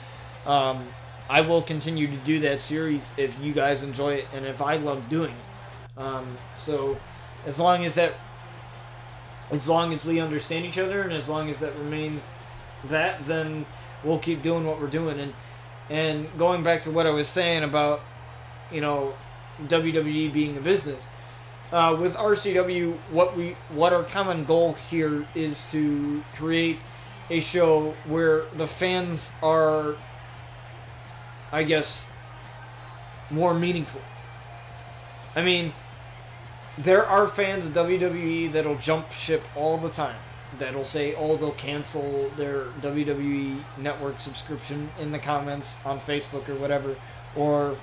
I will continue to do that series if you guys enjoy it and if I love doing it. So as long as we understand each other and as long as that remains that, then we'll keep doing what we're doing. And going back to what I was saying about WWE being a business, with RCW, what our common goal here is to create a show where the fans are, I guess, more meaningful. I mean, there are fans of WWE that'll jump ship all the time. That'll say, they'll cancel their WWE Network subscription in the comments on Facebook or whatever. Or,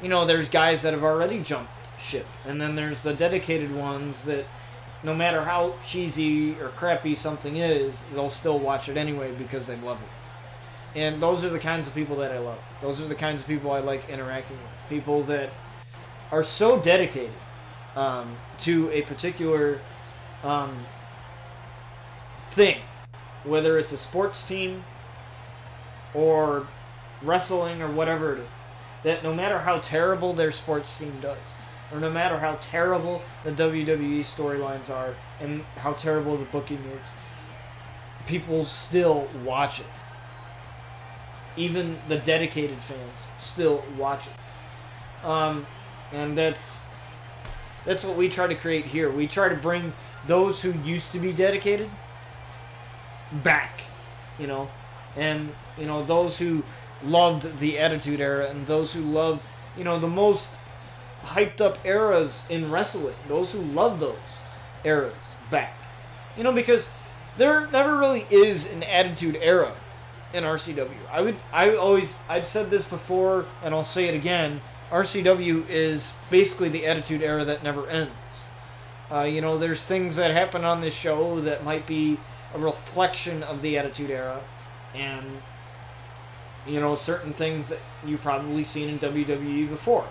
there's guys that have already jumped ship. And then there's the dedicated ones that, no matter how cheesy or crappy something is, they'll still watch it anyway because they love it. And those are the kinds of people that I love. Those are the kinds of people I like interacting with. People that are so dedicated to a particular thing, whether it's a sports team or wrestling or whatever it is, that no matter how terrible their sports team does, or no matter how terrible the WWE storylines are and how terrible the booking is, people still watch it. Even the dedicated fans still watch it. And that's what we try to create here. We try to bring those who used to be dedicated back, and those who loved the Attitude Era and those who loved the most hyped up eras in wrestling, those who love those eras back, because there never really is an Attitude Era in RCW. I've said this before and I'll say it again. RCW is basically the Attitude Era that never ends. There's things that happen on this show that might be a reflection of the Attitude Era, and certain things that you've probably seen in WWE before.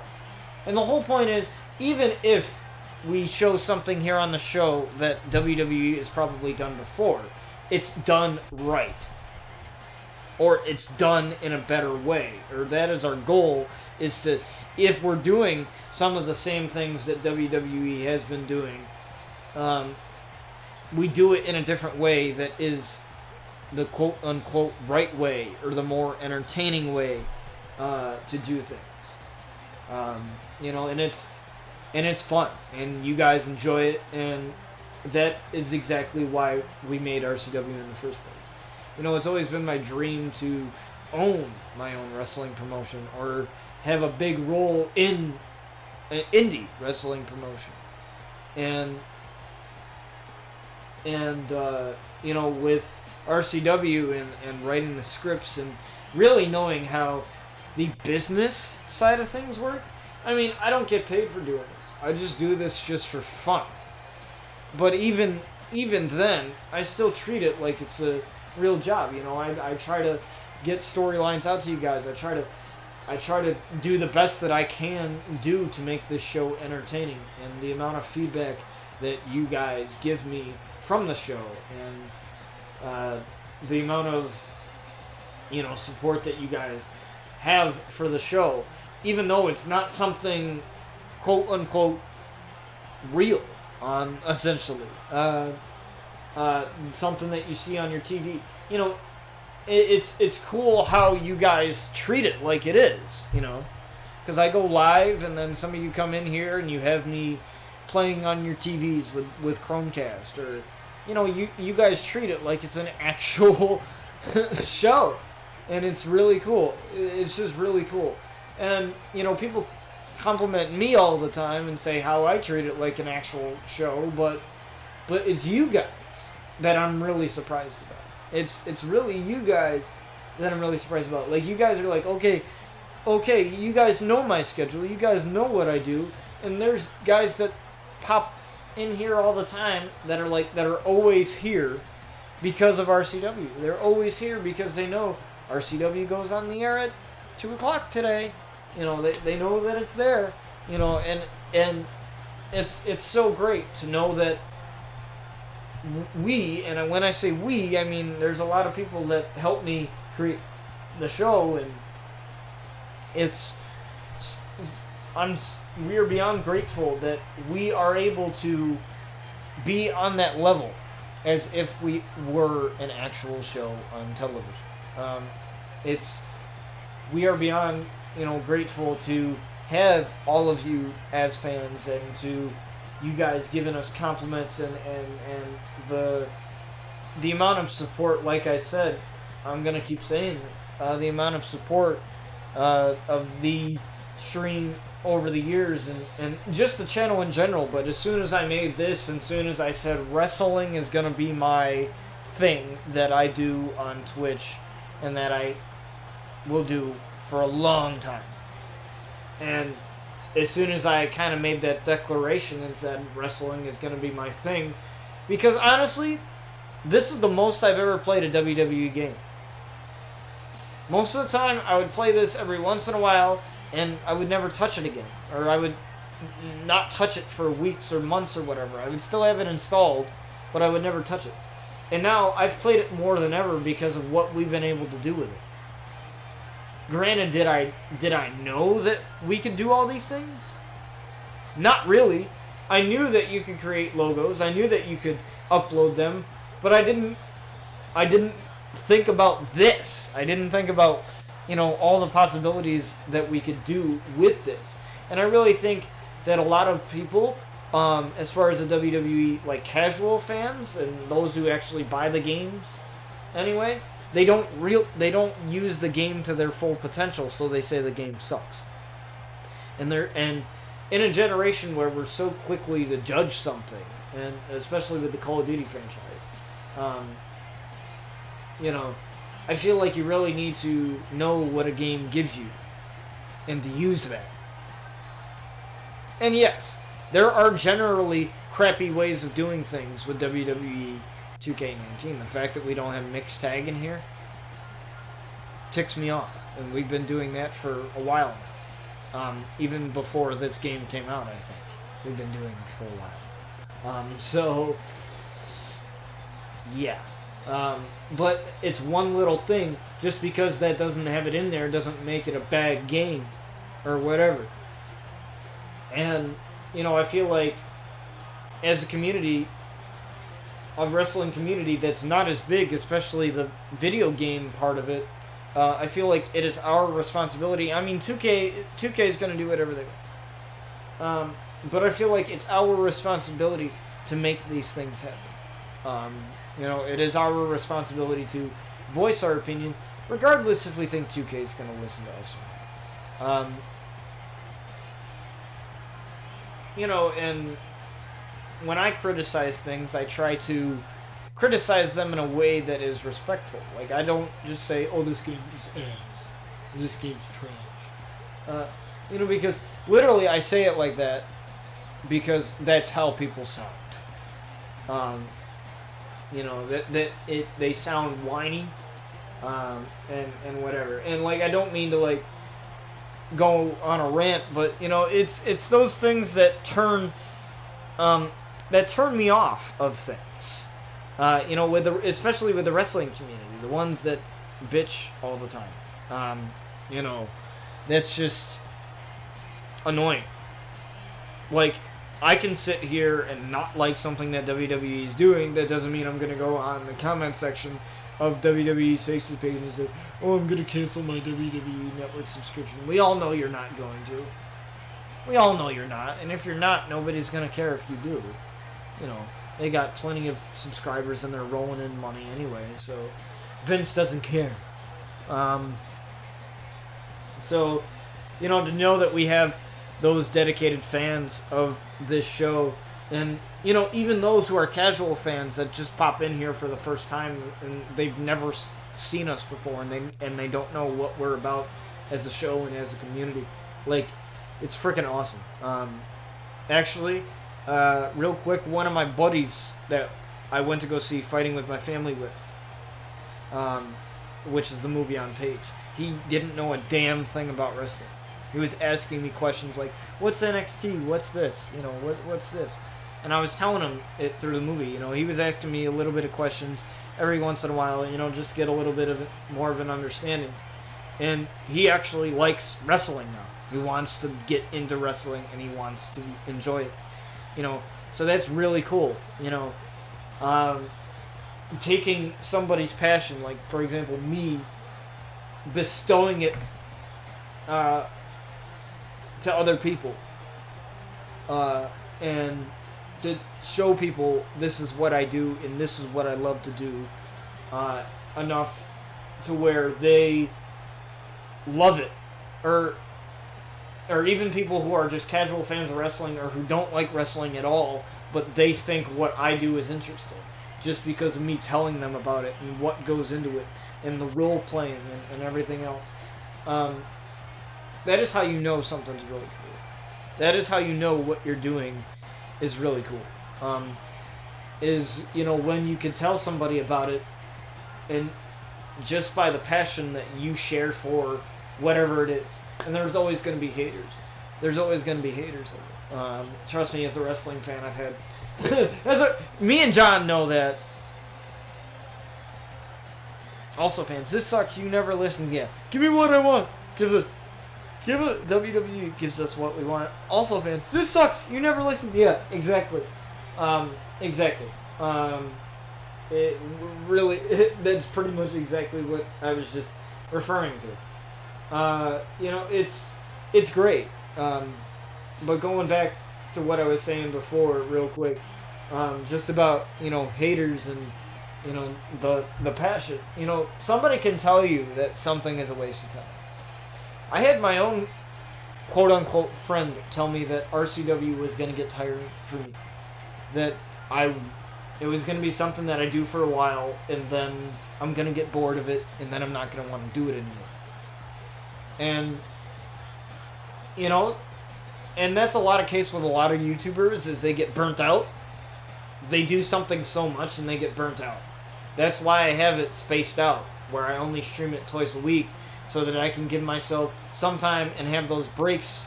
And the whole point is, even if we show something here on the show that WWE has probably done before, it's done right, or it's done in a better way, or that is our goal, is to, if we're doing some of the same things that WWE has been doing, we do it in a different way that is the quote-unquote right way, or the more entertaining way to do things. And it's fun, and you guys enjoy it, and that is exactly why we made RCW in the first place. It's always been my dream to own my own wrestling promotion, or have a big role in an indie wrestling promotion. And with RCW and writing the scripts and really knowing how the business side of things work, I mean, I don't get paid for doing this. I just do this just for fun. But even then, I still treat it like it's a real job. I try to get storylines out to you guys. I try to do the best that I can do to make this show entertaining. And the amount of feedback that you guys give me from the show, and the amount of support that you guys have for the show, even though it's not something quote unquote real, essentially, something that you see on your TV. You know, it's cool how you guys treat it like it is. You know, because I go live and then some of you come in here and you have me playing on your TVs with Chromecast, or you know, you guys treat it like it's an actual show, and it's really cool. It's just really cool. And you know, people compliment me all the time and say how I treat it like an actual show, but it's you guys that I'm really surprised about. It's really you guys that I'm really surprised about. Like, you guys are like, okay, you guys know my schedule, you guys know what I do, and there's guys that pop in here all the time that are always here because of RCW. They're always here because they know RCW goes on the air at 2 o'clock today. You know, they know that it's there. You know, and it's so great to know that we, and when I say we, I mean there's a lot of people that help me create the show, and we are beyond grateful that we are able to be on that level as if we were an actual show on television. We are beyond, you know, grateful to have all of you as fans, and to you guys giving us compliments, and the amount of support. Like I said, I'm gonna keep saying this, the amount of support of the stream over the years, and just the channel in general. But as soon as I made this, and as soon as I said wrestling is gonna be my thing that I do on Twitch, and that I will do for a long time, and as soon as I kind of made that declaration and said wrestling is going to be my thing, because honestly, this is the most I've ever played a WWE game. Most of the time, I would play this every once in a while, and I would never touch it again. Or I would not touch it for weeks or months or whatever. I would still have it installed, but I would never touch it. And now, I've played it more than ever because of what we've been able to do with it. Granted, did I know that we could do all these things? Not really. I knew that you could create logos. I knew that you could upload them, but I didn't think about this. I didn't think about, you know, all the possibilities that we could do with this. And I really think that a lot of people, as far as the WWE like casual fans and those who actually buy the games, anyway, they don't use the game to their full potential, so they say the game sucks. And in a generation where we're so quickly to judge something, and especially with the Call of Duty franchise, you know, I feel like you really need to know what a game gives you and to use that. And yes, there are generally crappy ways of doing things with WWE 2K19. The fact that we don't have mixed tag in here ticks me off, and we've been doing that for a while now. Even before this game came out, I think we've been doing it for a while. So yeah, but it's one little thing. Just because that doesn't have it in there doesn't make it a bad game or whatever. And you know, I feel like as a community, a wrestling community that's not as big, especially the video game part of it, I feel like it is our responsibility. I mean, 2K is going to do whatever they want. But I feel like it's our responsibility to make these things happen. You know, it is our responsibility to voice our opinion, regardless if we think 2K is going to listen to us or not. You know, and when I criticize things, I try to criticize them in a way that is respectful. Like, I don't just say, oh, this game is ass. This game's trash. You know, because literally I say it like that because that's how people sound. You know, they sound whiny, and whatever. And, like, I don't mean to, like, go on a rant, but, you know, it's those things that turn me off of things. You know, especially with the wrestling community, the ones that bitch all the time. You know, that's just annoying. Like, I can sit here and not like something that WWE is doing. That doesn't mean I'm going to go on the comment section of WWE's Faces page and say, oh, I'm going to cancel my WWE Network subscription. We all know you're not going to. We all know you're not. And if you're not, nobody's going to care if you do. You know, they got plenty of subscribers and they're rolling in money anyway, so Vince doesn't care. So, you know, to know that we have those dedicated fans of this show, and, you know, even those who are casual fans that just pop in here for the first time and they've never seen us before, and they don't know what we're about as a show and as a community. Like, it's freaking awesome. Actually, real quick, one of my buddies that I went to go see Fighting With My Family with, which is the movie on Page, he didn't know a damn thing about wrestling. He was asking me questions like, what's NXT? What's this? You know, what's this? And I was telling him it through the movie. You know, he was asking me a little bit of questions every once in a while, you know, just to get a little bit of more of an understanding. And he actually likes wrestling now. He wants to get into wrestling and he wants to enjoy it. You know, so that's really cool. You know, taking somebody's passion, like, for example, me, bestowing it to other people, and to show people this is what I do and this is what I love to do, enough to where they love it, or even people who are just casual fans of wrestling or who don't like wrestling at all, but they think what I do is interesting just because of me telling them about it and what goes into it and the role playing and everything else. That is how you know something's really cool. That is how you know what you're doing is really cool. Is, you know, when you can tell somebody about it, and just by the passion that you share for whatever it is. And there's always going to be haters. There's always going to be haters of it. Trust me, as a wrestling fan, I've had... me and John know that. Also, fans, this sucks. You never listen yet. Give me what I want. Give it. WWE gives us what we want. Also, fans, this sucks. You never listen. Yeah, exactly. Exactly. It really. That's pretty much exactly what I was just referring to. You know, it's great. But going back to what I was saying before, real quick, just about, you know, haters and, you know, the passion. You know, somebody can tell you that something is a waste of time. I had my own quote-unquote friend tell me that RCW was going to get tiring for me. That it was going to be something that I do for a while, and then I'm going to get bored of it, and then I'm not going to want to do it anymore. And, you know, and that's a lot of case with a lot of YouTubers, is they get burnt out. They do something so much, and they get burnt out. That's why I have it spaced out, where I only stream it twice a week, so that I can give myself some time and have those breaks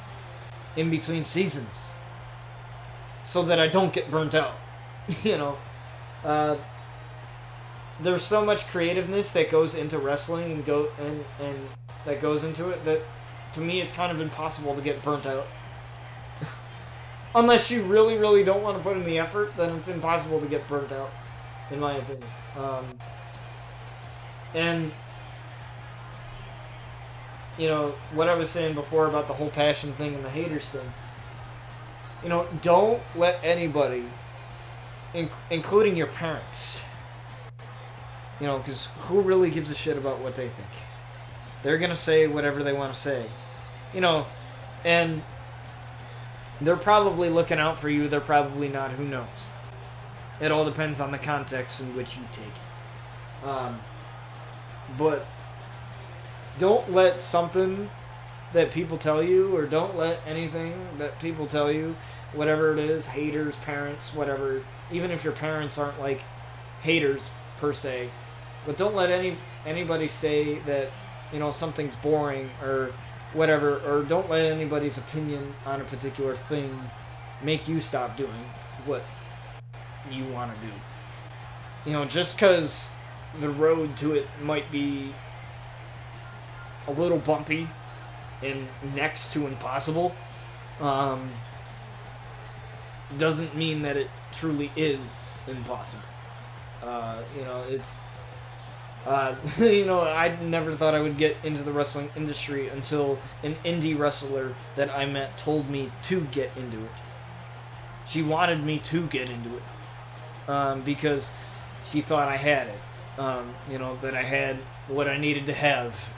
in between seasons, so that I don't get burnt out. You know, there's so much creativeness that goes into wrestling and that goes into it that, to me, it's kind of impossible to get burnt out. Unless you really, really don't want to put in the effort, then it's impossible to get burnt out, in my opinion. And, you know, what I was saying before about the whole passion thing and the haters thing, you know, don't let anybody, including your parents, you know, because who really gives a shit about what they think? They're going to say whatever they want to say, you know, and they're probably looking out for you, they're probably not, who knows? It all depends on the context in which you take it. But don't let something that people tell you, or don't let anything that people tell you, whatever it is, haters, parents, whatever, even if your parents aren't like haters per se, but don't let anybody say that, you know, something's boring or whatever, or don't let anybody's opinion on a particular thing make you stop doing what you want to do. You know, just because the road to it might be a little bumpy and next to impossible, um, doesn't mean that it truly is impossible. It's I never thought I would get into the wrestling industry until an indie wrestler that I met told me to get into it. She wanted me to get into it because she thought I had it. That I had what I needed to have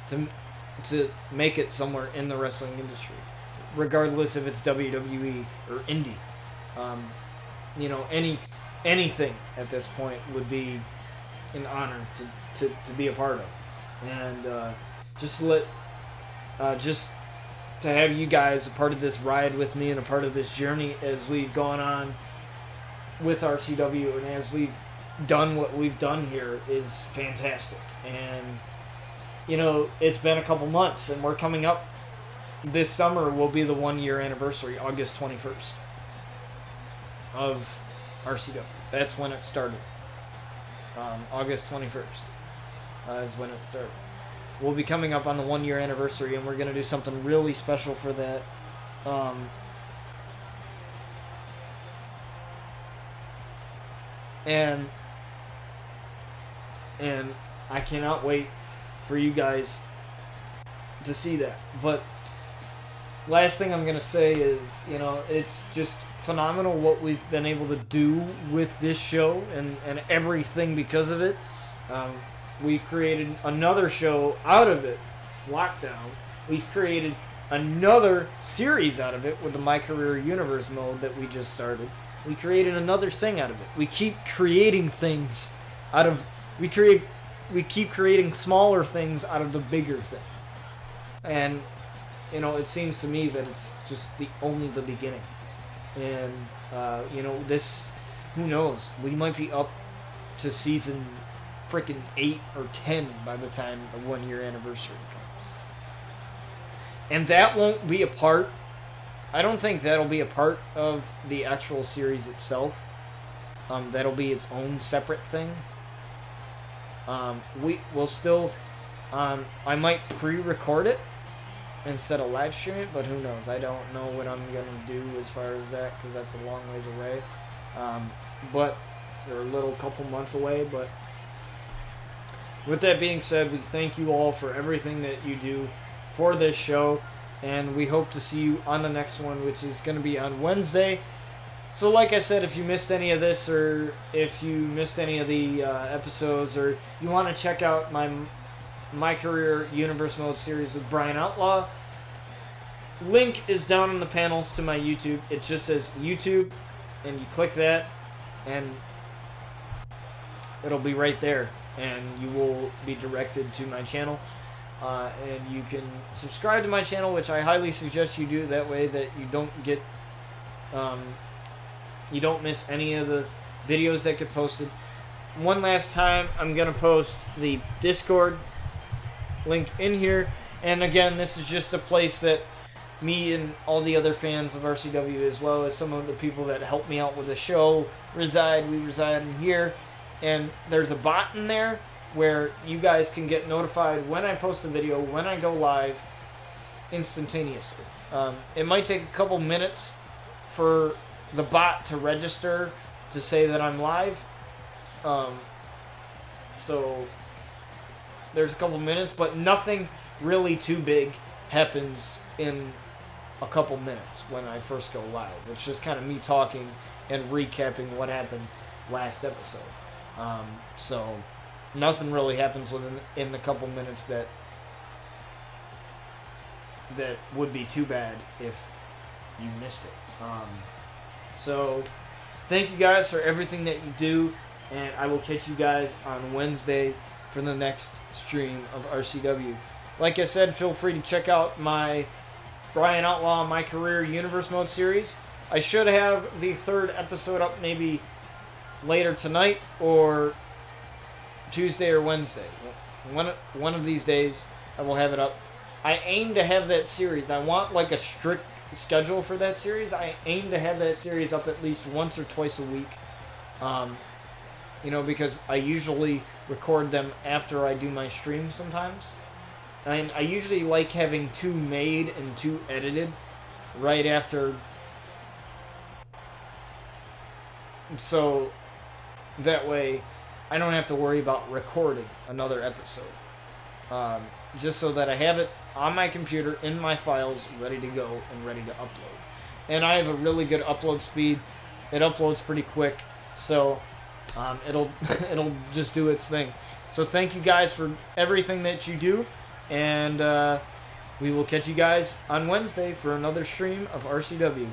to make it somewhere in the wrestling industry, regardless if it's WWE or indie. Anything at this point would be an honor to be a part of, and just to have you guys a part of this ride with me and a part of this journey as we've gone on with RCW and as we've done what we've done here is fantastic. And it's been a couple months, and we're coming up. This summer will be the 1 year anniversary, August 21st of RCW. That's when it started. August 21st is when it started. We'll be coming up on the 1 year anniversary, and we're going to do something really special for that. And I cannot wait for you guys to see that. But last thing I'm going to say is, it's just phenomenal what we've been able to do with this show and everything because of it. We've created another show out of it, Lockdown. We've created another series out of it with the My Career Universe mode that we just started. We created another thing out of it. We keep creating things out of... We keep creating smaller things out of the bigger things. And, it seems to me that it's just only the beginning. And, this... Who knows? We might be up to season freaking 8 or 10 by the time the 1 year anniversary comes. And that won't be a part... I don't think that'll be a part of the actual series itself. That'll be its own separate thing. We'll still... I might pre-record it instead of live stream it, but who knows? I don't know what I'm going to do as far as that, because that's a long ways away. But they're a little couple months away, but with that being said, we thank you all for everything that you do for this show, and we hope to see you on the next one, which is going to be on Wednesday. So like I said, if you missed any of this, or if you missed any of the episodes, or you want to check out my Career Universe Mode series with Brian Outlaw, link is down in the panels to my YouTube. It just says YouTube, and you click that, and it'll be right there, and you will be directed to my channel. And you can subscribe to my channel, which I highly suggest you do. That way that you don't get... you don't miss any of the videos that get posted. One last time, I'm going to post the Discord link in here. And again, this is just a place that me and all the other fans of RCW, as well as some of the people that help me out with the show, reside. We reside in here. And there's a bot in there where you guys can get notified when I post a video, when I go live, instantaneously. It might take a couple minutes for the bot to register to say that I'm live. So there's a couple minutes, but nothing really too big happens in a couple minutes when I first go live. It's just kind of me talking and recapping what happened last episode. So nothing really happens in the couple minutes that would be too bad if you missed it. So thank you guys for everything that you do, and I will catch you guys on Wednesday for the next stream of RCW. Like I said, feel free to check out my Brian Outlaw My Career Universe Mode series. I should have the third episode up maybe later tonight or Tuesday or Wednesday. One of these days I will have it up. I aim to have that series. I want like a strict schedule for that series. I aim to have that series up at least once or twice a week. Because I usually record them after I do my streams sometimes. And I usually like having 2 made and 2 edited. right after, so that way I don't have to worry about recording another episode. Just so that I have it on my computer in my files ready to go and ready to upload. And I have a really good upload speed. It uploads pretty quick, so it'll just do its thing. So thank you guys for everything that you do, and we will catch you guys on Wednesday for another stream of RCW.